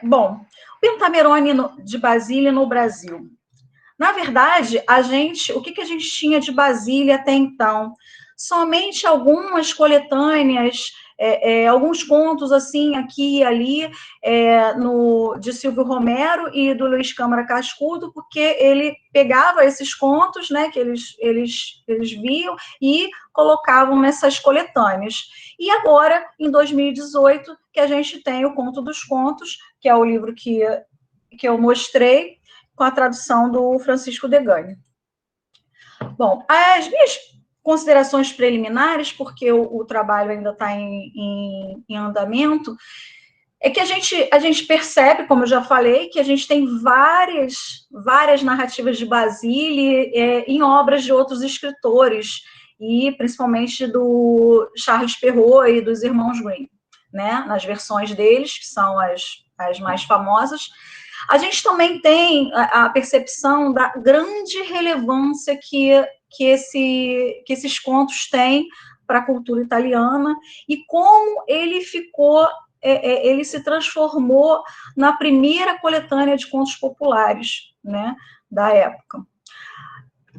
Bom, o Pentamerone de Basile no Brasil. Na verdade, o que a gente tinha de Basile até então? Somente algumas coletâneas, alguns contos assim, aqui e ali, de Silvio Romero e do Luiz Câmara Cascudo, porque ele pegava esses contos, né, que eles viam e colocavam nessas coletâneas. E agora, em 2018, que a gente tem o Conto dos Contos, que é o livro que eu mostrei, com a tradução do Francisco Degani. Bom, as minhas considerações preliminares, porque o trabalho ainda está em andamento, é que a gente percebe, como eu já falei, que a gente tem várias narrativas de Basile em obras de outros escritores, e principalmente do Charles Perrault e dos irmãos Grimm, né, nas versões deles, que são as mais famosas. A gente também tem a percepção da grande relevância que esses contos têm para a cultura italiana, e como ele se transformou na primeira coletânea de contos populares, né, da época.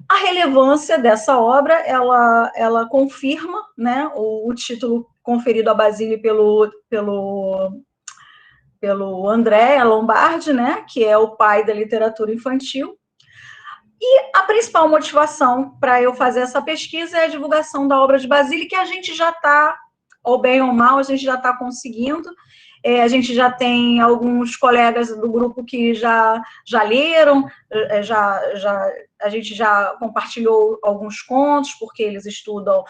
A relevância dessa obra, ela confirma, né, o título conferido a Basile pelo Andrea Lombardi, né, que é o pai da literatura infantil. E a principal motivação para eu fazer essa pesquisa é a divulgação da obra de Basile, que a gente já está, ou bem ou mal, a gente já está conseguindo. A gente já tem alguns colegas do grupo que já leram, a gente já compartilhou alguns contos, porque eles estudam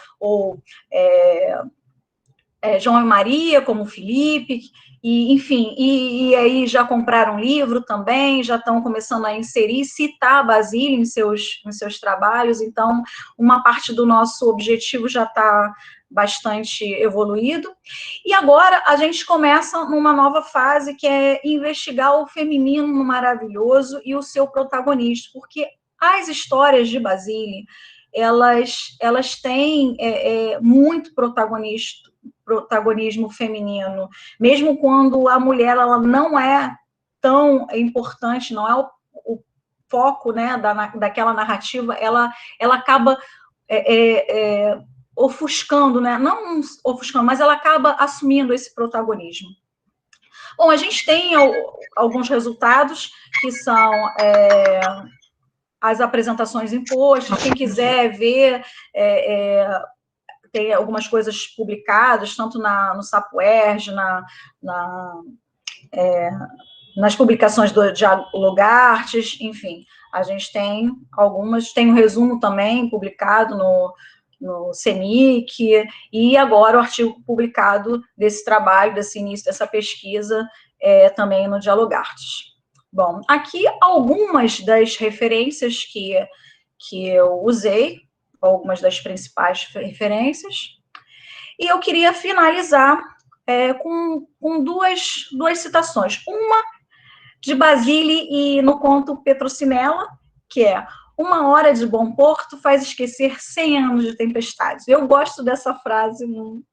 João e Maria, como o Felipe, e, enfim, e aí já compraram um livro também, já estão começando a citar Basile em seus trabalhos. Então, uma parte do nosso objetivo já está bastante evoluído. E agora a gente começa numa nova fase, que é investigar o feminino no maravilhoso e o seu protagonista, porque as histórias de Basile, elas têm muito protagonista, protagonismo feminino, mesmo quando a mulher ela não é tão importante, não é o foco, né, daquela narrativa, ela acaba ofuscando, né, não ofuscando, mas ela acaba assumindo esse protagonismo. Bom, a gente tem alguns resultados que são as apresentações em posts, quem quiser ver, tem algumas coisas publicadas, tanto no SapoERJ, nas publicações do Dialogartes, enfim, a gente tem algumas, tem um resumo também publicado no CENIC, e agora o artigo publicado desse trabalho, desse início dessa pesquisa, também no Dialogartes. Bom, aqui algumas das referências que eu usei, algumas das principais referências, e eu queria finalizar com duas citações. Uma de Basile e no conto Petrocinella, que é: uma hora de bom porto faz esquecer 100 anos de tempestades. Eu gosto dessa frase,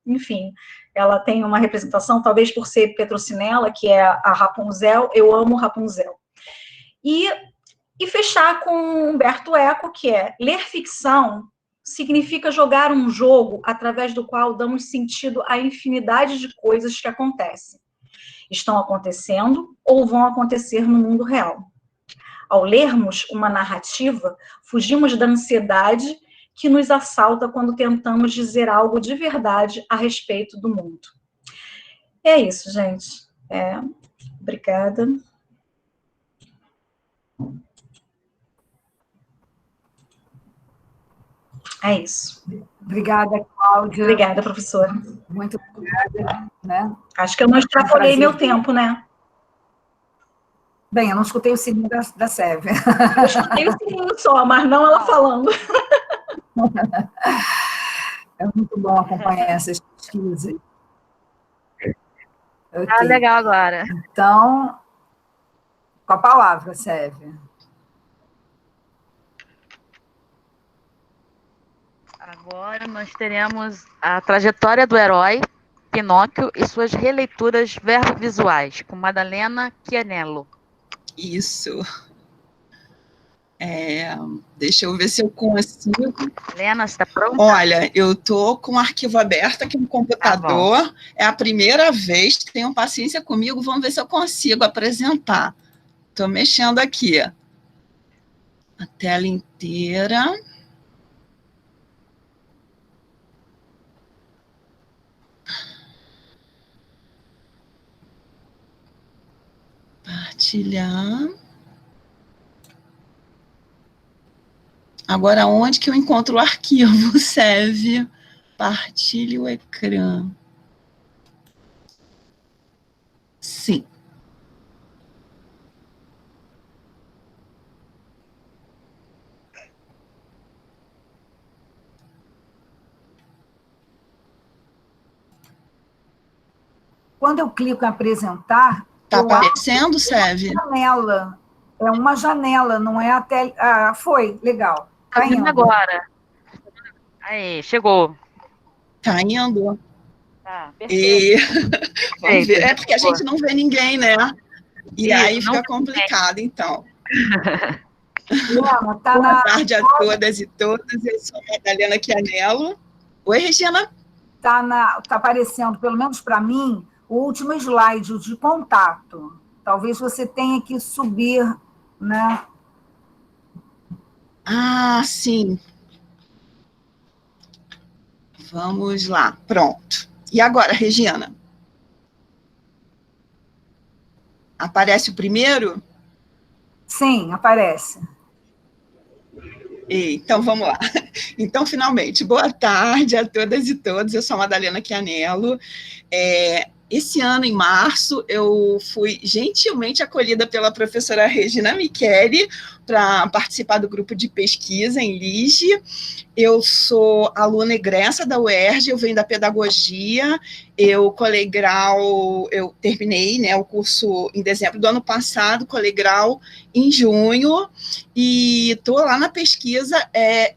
enfim, ela tem uma representação, talvez por ser Petrocinella, que é a Rapunzel, eu amo Rapunzel. E fechar com Umberto Eco, que é: ler ficção significa jogar um jogo através do qual damos sentido à infinidade de coisas que acontecem, estão acontecendo ou vão acontecer no mundo real. Ao lermos uma narrativa, fugimos da ansiedade que nos assalta quando tentamos dizer algo de verdade a respeito do mundo. É isso, gente. Obrigada. É isso. Obrigada, Cláudia. Obrigada, professora. Muito obrigada. Né? Acho que eu não extrapolei meu tempo, né? Bem, eu não escutei o sininho da Sérvia. Eu escutei o sininho só, mas não ela falando. É muito bom acompanhar essas pesquisas. Ah, legal agora. Então, com a palavra, Sérvia. Agora nós teremos a trajetória do herói, Pinóquio, e suas releituras verbo-visuais, com Madalena Chianello. Isso. Deixa eu ver se eu consigo. Helena, você está pronta? Olha, eu estou com o arquivo aberto aqui no computador. Tá, é a primeira vez, tenham paciência comigo, vamos ver se eu consigo apresentar. Estou mexendo aqui. A tela inteira. Partilhar. Agora, onde que eu encontro o arquivo? Serve. Partilhe o ecrã. Sim. Quando eu clico em apresentar... Está aparecendo, Sérvia? É uma janela, não é a tela... Ah, foi, legal. Está indo agora. Aí, chegou. Está indo? Tá, perfeito. Vamos ver. É porque a gente não vê ninguém, né? E Isso, aí fica complicado, então. Boa tarde a todas e todos. Eu sou a Madalena Chianello. Oi, Regina. Está aparecendo, pelo menos para mim, o último slide, o de contato. Talvez você tenha que subir, né? Ah, sim. Vamos lá, pronto. E agora, Regina? Aparece o primeiro? Sim, aparece. Então, vamos lá. Então, finalmente, boa tarde a todas e todos. Eu sou a Madalena Chianello. Esse ano, em março, eu fui gentilmente acolhida pela professora Regina Micheli para participar do grupo de pesquisa em Liege. Eu sou aluna egressa da UERJ, eu venho da pedagogia, eu colei grau, eu terminei, né, o curso em dezembro do ano passado, colei grau em junho, e estou lá na pesquisa.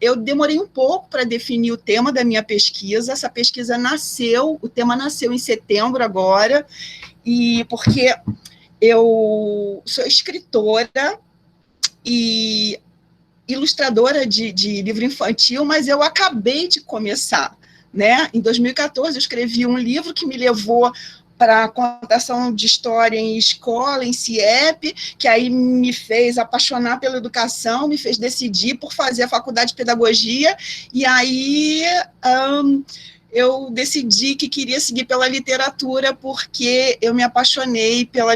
Eu demorei um pouco para definir o tema da minha pesquisa. Essa pesquisa nasceu, o tema nasceu em setembro agora, e porque eu sou escritora e ilustradora de livro infantil, mas eu acabei de começar, né? Em 2014, eu escrevi um livro que me levou para a contação de história em escola, em CIEP, que aí me fez apaixonar pela educação, me fez decidir por fazer a faculdade de pedagogia, e aí eu decidi que queria seguir pela literatura, porque eu me apaixonei pela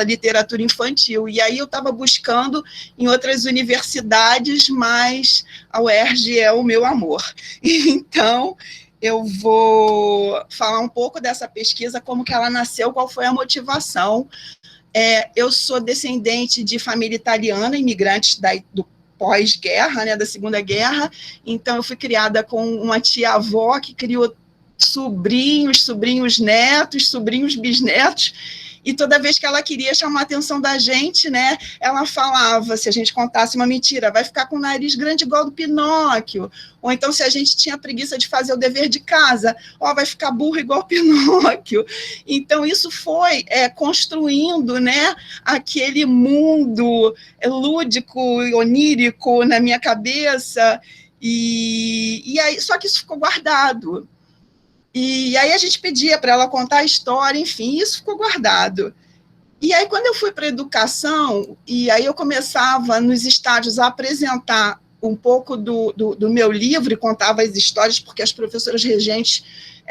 literatura infantil, e aí eu estava buscando em outras universidades, mas a UERJ é o meu amor. Então, eu vou falar um pouco dessa pesquisa, como que ela nasceu, qual foi a motivação. Eu sou descendente de família italiana, imigrantes do pós-guerra, né, da Segunda Guerra, então eu fui criada com uma tia-avó que criou sobrinhos netos, sobrinhos bisnetos, e toda vez que ela queria chamar a atenção da gente, né, ela falava, se a gente contasse uma mentira, vai ficar com o nariz grande igual do Pinóquio, ou então se a gente tinha preguiça de fazer o dever de casa, vai ficar burro igual o Pinóquio. Então isso foi construindo, né, aquele mundo lúdico, onírico na minha cabeça, e aí, só que isso ficou guardado. E aí a gente pedia para ela contar a história, enfim, isso ficou guardado. E aí, quando eu fui para a educação, e aí eu começava nos estágios a apresentar um pouco do meu livro e contava as histórias, porque as professoras regentes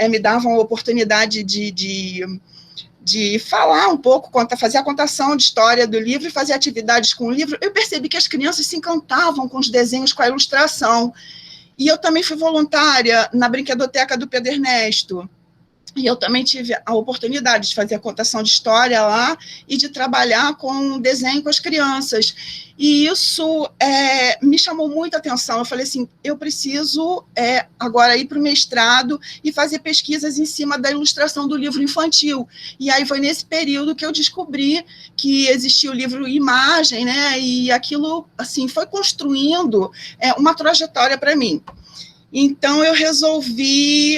me davam a oportunidade de falar um pouco, fazer a contação de história do livro e fazer atividades com o livro, eu percebi que as crianças se encantavam com os desenhos, com a ilustração. E eu também fui voluntária na Brinquedoteca do Pedro Ernesto, e eu também tive a oportunidade de fazer a contação de história lá e de trabalhar com desenho com as crianças. E isso me chamou muita atenção. Eu falei assim, eu preciso agora ir para o mestrado e fazer pesquisas em cima da ilustração do livro infantil. E aí foi nesse período que eu descobri que existia o livro Imagem, né? E aquilo assim, foi construindo uma trajetória para mim. Então, eu resolvi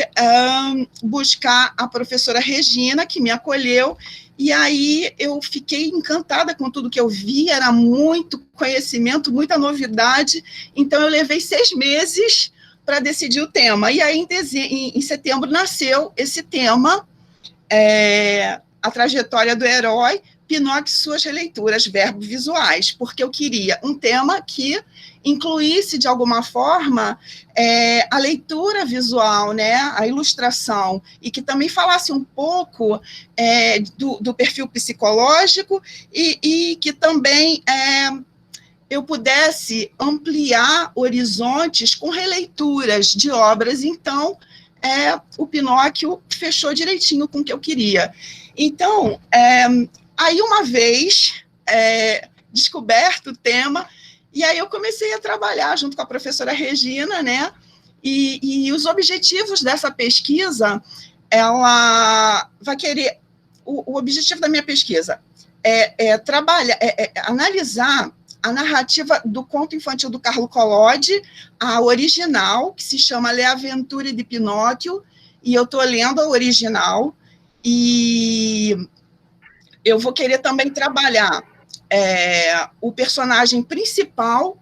buscar a professora Regina, que me acolheu, e aí eu fiquei encantada com tudo que eu vi, era muito conhecimento, muita novidade, então eu levei 6 meses para decidir o tema, e aí em setembro nasceu esse tema, a trajetória do herói, Pinóquio e suas releituras verbo-visuais, porque eu queria um tema que incluísse, de alguma forma, a leitura visual, né, a ilustração, e que também falasse um pouco do perfil psicológico e que também eu pudesse ampliar horizontes com releituras de obras. Então, o Pinóquio fechou direitinho com o que eu queria. Então, aí uma vez descoberto o tema, e aí eu comecei a trabalhar junto com a professora Regina, né? E os objetivos dessa pesquisa, ela vai querer... O objetivo da minha pesquisa analisar a narrativa do conto infantil do Carlo Collodi, a original, que se chama Le Avventure di Pinóquio, e eu estou lendo a original, e eu vou querer também trabalhar o personagem principal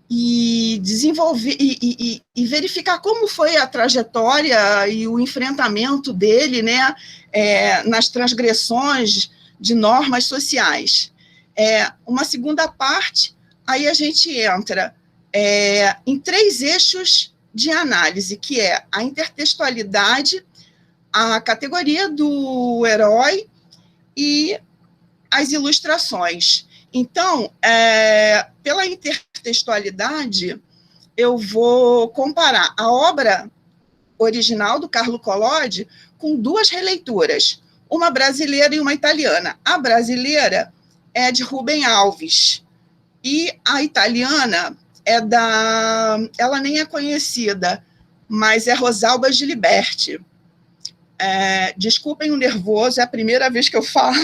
e desenvolver e verificar como foi a trajetória e o enfrentamento dele, né, nas transgressões de normas sociais. Uma segunda parte, aí a gente entra em 3 eixos de análise, que é a intertextualidade, a categoria do herói e as ilustrações. Então, pela intertextualidade, eu vou comparar a obra original do Carlo Collodi com 2 releituras, uma brasileira e uma italiana. A brasileira é de Rubem Alves, E a italiana ela nem é conhecida, mas é Rosalba Giliberti. Desculpem o nervoso, é a primeira vez que eu falo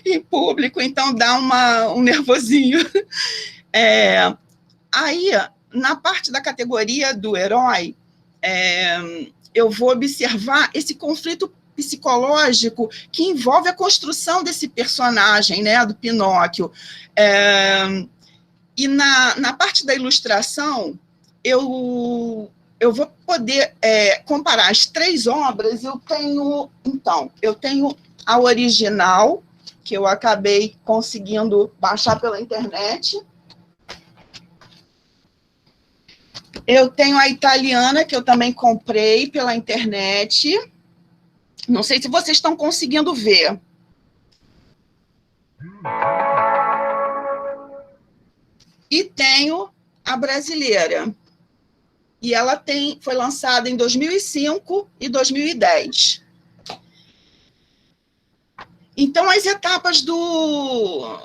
em público, então dá um nervosinho. Aí, na parte da categoria do herói, eu vou observar esse conflito psicológico que envolve a construção desse personagem, né, do Pinóquio. E na parte da ilustração, eu vou poder comparar as 3 obras. Eu tenho a original, que eu acabei conseguindo baixar pela internet. Eu tenho a italiana, que eu também comprei pela internet. Não sei se vocês estão conseguindo ver. E tenho a brasileira. E ela foi lançada em 2005 e 2010. Então, as etapas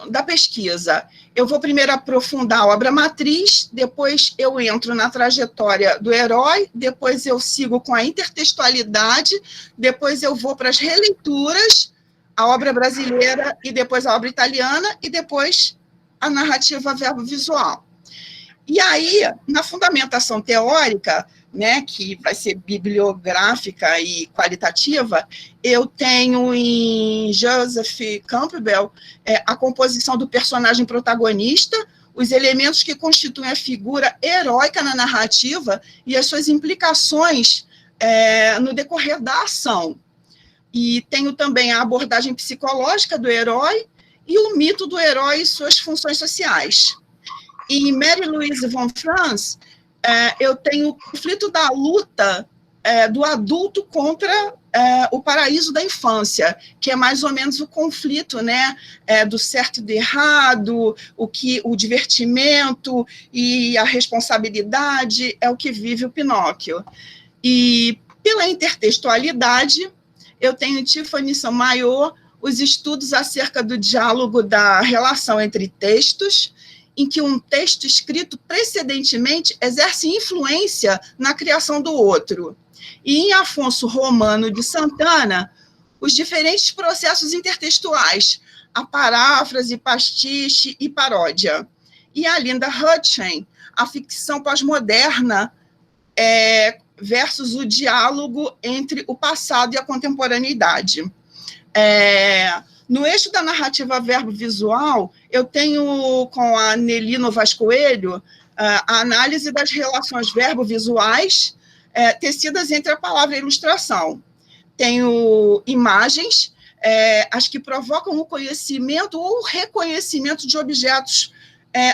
da pesquisa. Eu vou primeiro aprofundar a obra matriz, depois eu entro na trajetória do herói, depois eu sigo com a intertextualidade, depois eu vou para as releituras, a obra brasileira e depois a obra italiana, e depois a narrativa verbo-visual. E aí, na fundamentação teórica, né, que vai ser bibliográfica e qualitativa, eu tenho em Joseph Campbell a composição do personagem protagonista, os elementos que constituem a figura heróica na narrativa e as suas implicações no decorrer da ação. E tenho também a abordagem psicológica do herói e o mito do herói e suas funções sociais. E Marie-Louise von Franz, eu tenho o conflito da luta do adulto contra o paraíso da infância, que é mais ou menos o conflito, né, do certo e do errado, o divertimento e a responsabilidade é o que vive o Pinóquio. E pela intertextualidade, eu tenho Tiffany Sotomayor, os estudos acerca do diálogo da relação entre textos, em que um texto escrito precedentemente exerce influência na criação do outro. E em Afonso Romano de Santana, os diferentes processos intertextuais, a paráfrase, pastiche e paródia. E a Linda Hutchein, a ficção pós-moderna versus o diálogo entre o passado e a contemporaneidade. No eixo da narrativa verbo-visual, eu tenho, com a Nelly Novaes Coelho, a análise das relações verbo-visuais tecidas entre a palavra e a ilustração. Tenho imagens, as que provocam o conhecimento ou o reconhecimento de objetos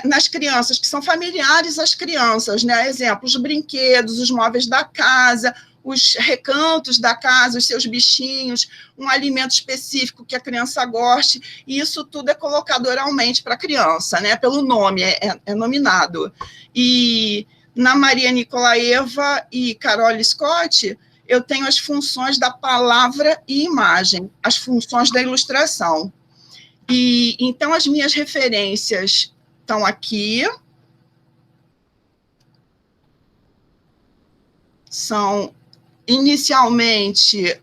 nas crianças, que são familiares às crianças, né? Exemplos, os brinquedos, os móveis da casa, os recantos da casa, os seus bichinhos, um alimento específico que a criança goste, e isso tudo é colocado oralmente para a criança, né, pelo nome, é nominado. E na Maria Nikolaeva e Carol Scott, eu tenho as funções da palavra e imagem, as funções da ilustração. E então as minhas referências estão aqui. São inicialmente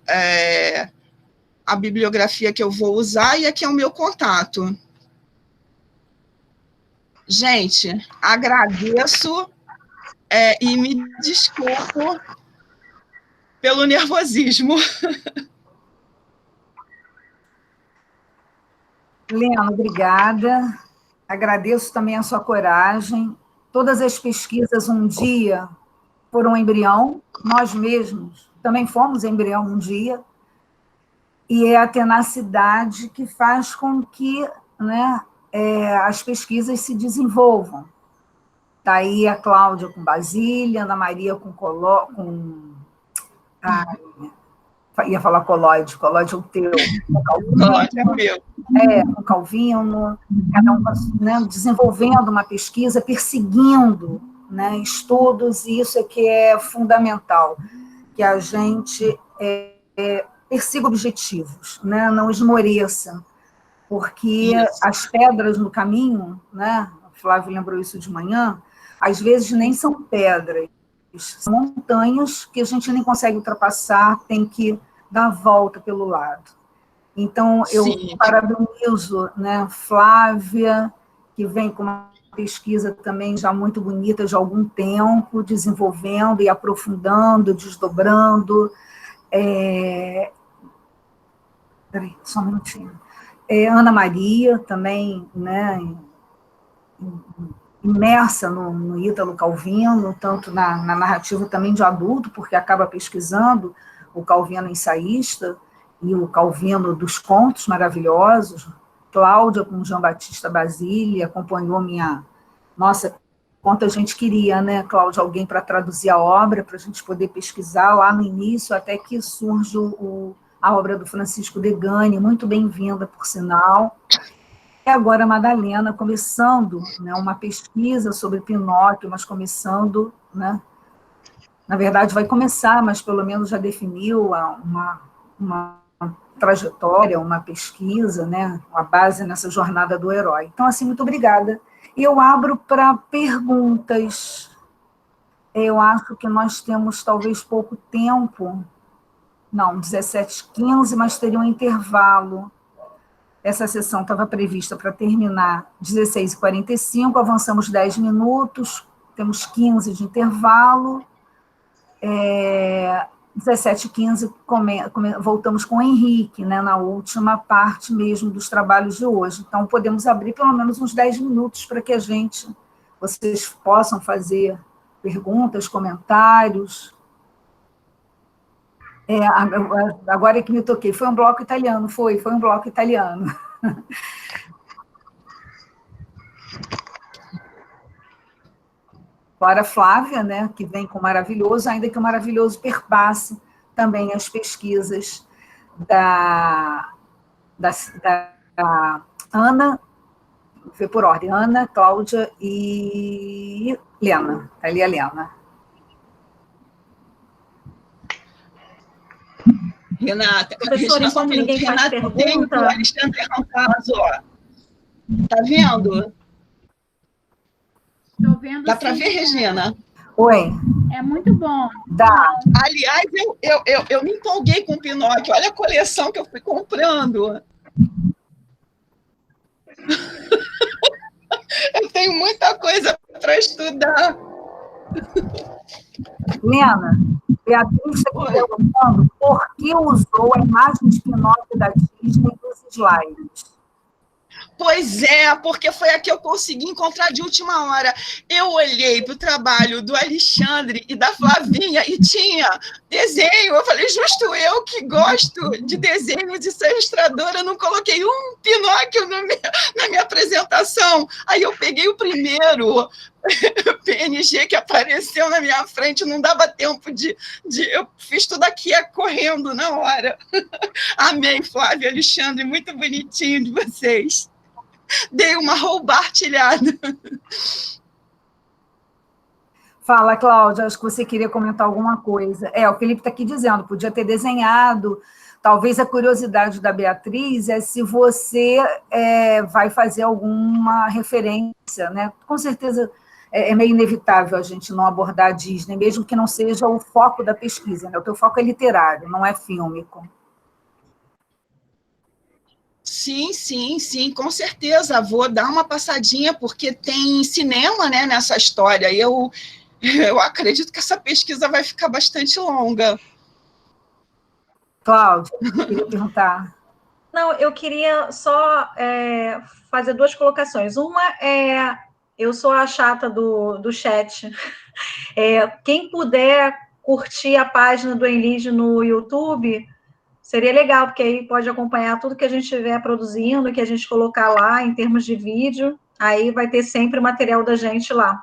a bibliografia que eu vou usar, e aqui é o meu contato. Gente, agradeço e me desculpo pelo nervosismo. Lena, obrigada. Agradeço também a sua coragem. Todas as pesquisas um dia foram embrião, nós mesmos também fomos embrião um dia, e é a tenacidade que faz com que, né, as pesquisas se desenvolvam. Está aí a Cláudia com Basília, Ana Maria com ia falar colóide é o teu. Com Calvino, cada um, né, desenvolvendo uma pesquisa, perseguindo, né, estudos, e isso é que é fundamental, que a gente persiga objetivos, né, não esmoreça, porque as pedras no caminho, né, Flávio lembrou isso de manhã, às vezes nem são pedras, são montanhas que a gente nem consegue ultrapassar, tem que dar a volta pelo lado. Então, eu parabenizo, né, Flávia, que vem com uma pesquisa também já muito bonita, já há algum tempo, desenvolvendo e aprofundando, desdobrando. Peraí, só um minutinho. Ana Maria, também, né, imersa no Ítalo Calvino, tanto na narrativa também de adulto, porque acaba pesquisando o Calvino ensaísta e o Calvino dos contos maravilhosos. Cláudia, com Jean Batista Basile, acompanhou minha... Nossa, quanta gente queria, né, Cláudia, alguém para traduzir a obra, para a gente poder pesquisar lá no início, até que surge a obra do Francisco Degani, muito bem-vinda, por sinal. E agora a Madalena, começando, né, uma pesquisa sobre Pinóquio, mas começando, né, na verdade vai começar, mas pelo menos já definiu uma trajetória, uma pesquisa, né, uma base nessa jornada do herói. Então, assim, muito obrigada. Eu abro para perguntas. Eu acho que nós temos talvez pouco tempo, não, 17h15, mas teria um intervalo. Essa sessão estava prevista para terminar 16h45, avançamos 10 minutos, temos 15 de intervalo. 17h15, voltamos com o Henrique, né, na última parte mesmo dos trabalhos de hoje. Então, podemos abrir pelo menos uns 10 minutos para que vocês possam fazer perguntas, comentários. Agora é que me toquei, foi um bloco italiano, foi um bloco italiano. Fora a Flávia, né, que vem com Maravilhoso, ainda que o Maravilhoso perpasse também as pesquisas da Ana, vou ver por ordem, Ana, Cláudia e Lena, ali a Lena. Renata, professora, enquanto ninguém faz pergunta... O Alexandre Rampazzo, ó. Tá vendo? Estou vendo. Dá para ver, Regina? Oi. É muito bom. Dá. Aliás, eu me empolguei com o Pinóquio. Olha a coleção que eu fui comprando. Eu tenho muita coisa para estudar. Lena, Beatriz está perguntando por que usou a imagem de Pinóquio da Disney nos slides. Pois é, porque foi a que eu consegui encontrar de última hora. Eu olhei para o trabalho do Alexandre e da Flavinha e tinha desenho. Eu falei, justo eu que gosto de desenhos e ser ilustradora, não coloquei um Pinóquio na minha apresentação. Aí eu peguei o primeiro PNG que apareceu na minha frente, não dava tempo eu fiz tudo aqui correndo na hora. Amei, Flávia e Alexandre, muito bonitinho de vocês. Dei uma roubartilhada. Fala, Cláudia, acho que você queria comentar alguma coisa. O Felipe está aqui dizendo, podia ter desenhado. Talvez a curiosidade da Beatriz é se você vai fazer alguma referência, né? Com certeza é meio inevitável a gente não abordar a Disney, mesmo que não seja o foco da pesquisa, né? O teu foco é literário, não é fílmico. Sim, com certeza. Vou dar uma passadinha, porque tem cinema, né, nessa história. Eu acredito que essa pesquisa vai ficar bastante longa. Cláudia, queria perguntar. Não, eu queria só fazer duas colocações. Uma é, eu sou a chata do chat. Quem puder curtir a página do Enlige no YouTube, seria legal, porque aí pode acompanhar tudo que a gente estiver produzindo, que a gente colocar lá em termos de vídeo, aí vai ter sempre o material da gente lá.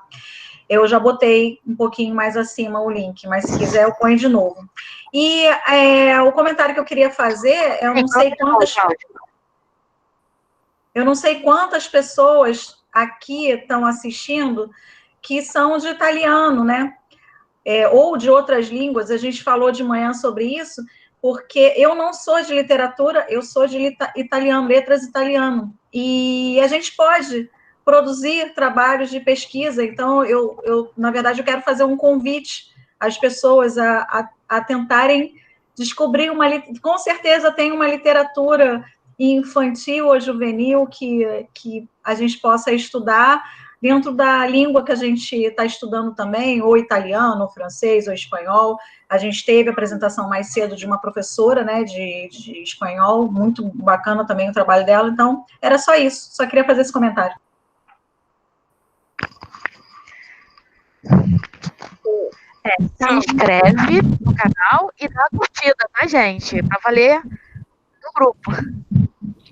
Eu já botei um pouquinho mais acima o link, mas se quiser eu ponho de novo. E o comentário que eu queria fazer, eu não sei quantas pessoas aqui estão assistindo que são de italiano, né? Ou de outras línguas, a gente falou de manhã sobre isso, porque eu não sou de literatura, eu sou de italiano, letras italiano. E a gente pode produzir trabalhos de pesquisa. Então, na verdade, eu quero fazer um convite às pessoas a tentarem descobrir com certeza tem uma literatura infantil ou juvenil que a gente possa estudar dentro da língua que a gente está estudando também, ou italiano, ou francês, ou espanhol. A gente teve a apresentação mais cedo de uma professora, né, de espanhol, muito bacana também o trabalho dela. Então, era só isso, só queria fazer esse comentário. Se inscreve no canal e dá a curtida, tá, gente? Para valer no grupo.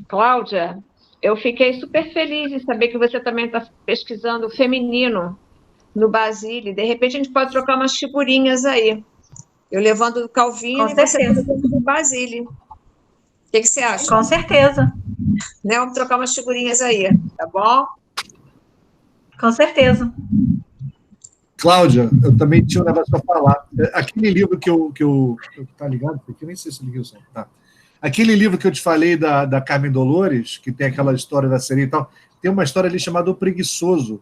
Cláudia, eu fiquei super feliz de saber que você também está pesquisando feminino no Basile. De repente, a gente pode trocar umas figurinhas aí. Eu levando do Calvino e você levando do Basile. O que você acha? Com certeza. Né? Vamos trocar umas figurinhas aí, tá bom? Com certeza. Cláudia, eu também tinha um negócio para falar. Aquele livro que eu tá ligado? Porque nem sei se liguei o som. Tá. Aquele livro que eu te falei da Carmen Dolores, que tem aquela história da sereia e tal, tem uma história ali chamada O Preguiçoso,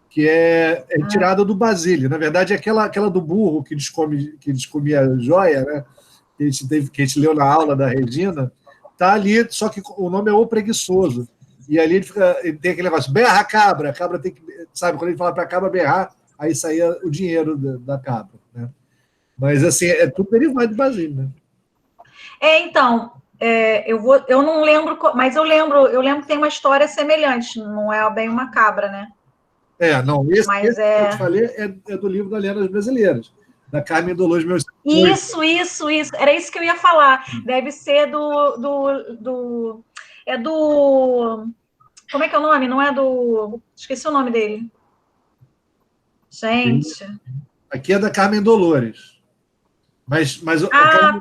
que é tirada do Basile. Na verdade, é aquela do burro que descomia a joia, né? Que a gente leu na aula da Regina, tá ali, só que o nome é O Preguiçoso. E ali ele tem aquele negócio, berra a cabra tem que, sabe, quando ele fala para a cabra berrar, aí saía o dinheiro da cabra, né? Mas, assim, é tudo derivado de Basile, né? Então, eu não lembro, mas eu lembro que tem uma história semelhante, não é bem uma cabra, né? Não, esse que eu te falei é do livro da Lendas Brasileiras, da Carmen Dolores. Isso, era isso que eu ia falar. Deve ser como é que é o nome? Não é do... Esqueci o nome dele. Gente. Aqui é da Carmen Dolores. Mas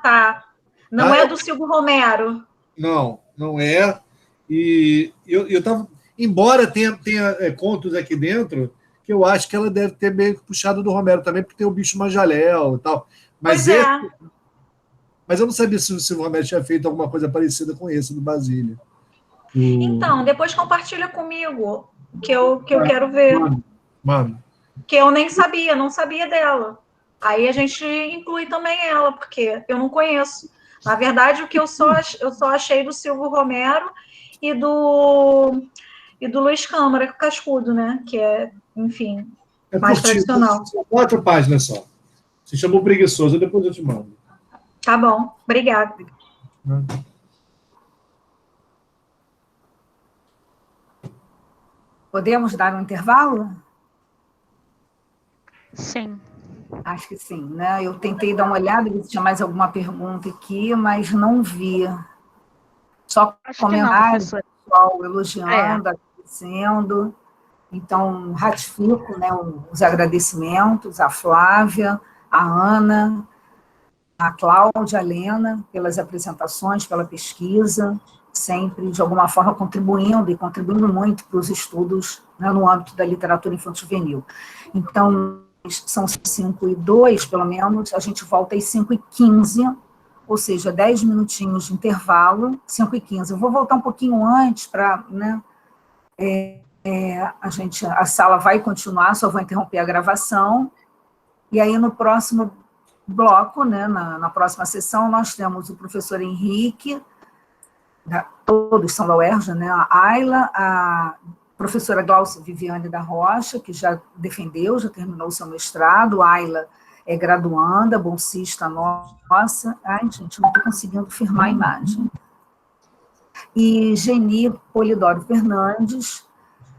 tá. Não é do Silvio Romero. Não é. E eu estava... Embora tenha contos aqui dentro, que eu acho que ela deve ter meio puxado do Romero também, porque tem o Bicho Manjaléu e tal. Mas eu não sabia se o Silvio Romero tinha feito alguma coisa parecida com esse do Basile. Então, depois compartilha comigo, que eu quero ver. Mano. Que eu nem sabia, não sabia dela. Aí a gente inclui também ela, porque eu não conheço. Na verdade, o que eu só achei do Silvio Romero e do Luiz Câmara Cascudo, né? Que é, enfim, mais tradicional. São 4 páginas só. Se chamou Preguiçoso, depois eu te mando. Tá bom, obrigada. Podemos dar um intervalo? Sim. Acho que sim, né? Eu tentei dar uma olhada, ver se tinha mais alguma pergunta aqui, mas não vi. Só comentários, pessoal elogiando, agradecendo. Então, ratifico, né, os agradecimentos à Flávia, à Ana, à Cláudia, à Lena, pelas apresentações, pela pesquisa, sempre, de alguma forma, contribuindo muito para os estudos, né, no âmbito da literatura infanto-juvenil. Então, são 5h02, pelo menos, a gente volta às 5h15, ou seja, 10 minutinhos de intervalo, 5h15. Eu vou voltar um pouquinho antes para, né, a sala vai continuar, só vou interromper a gravação, e aí no próximo bloco, né, na próxima sessão, nós temos o professor Henrique, todos são da UERJ, né, a Ayla, a professora Glaucia Viviane da Rocha, que já defendeu, já terminou o seu mestrado, a Ayla é graduanda, bolsista nossa. Ai, gente, não estou conseguindo firmar a imagem. E Geni Polidoro Fernandes,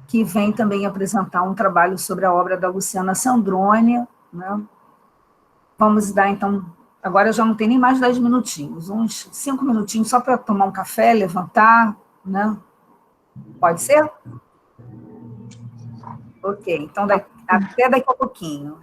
que vem também apresentar um trabalho sobre a obra da Luciana Sandrone, né? Vamos dar, então, agora já não tem nem mais 10 minutinhos, uns 5 minutinhos só para tomar um café, levantar, né? Pode ser? Ok, então até daqui a pouquinho.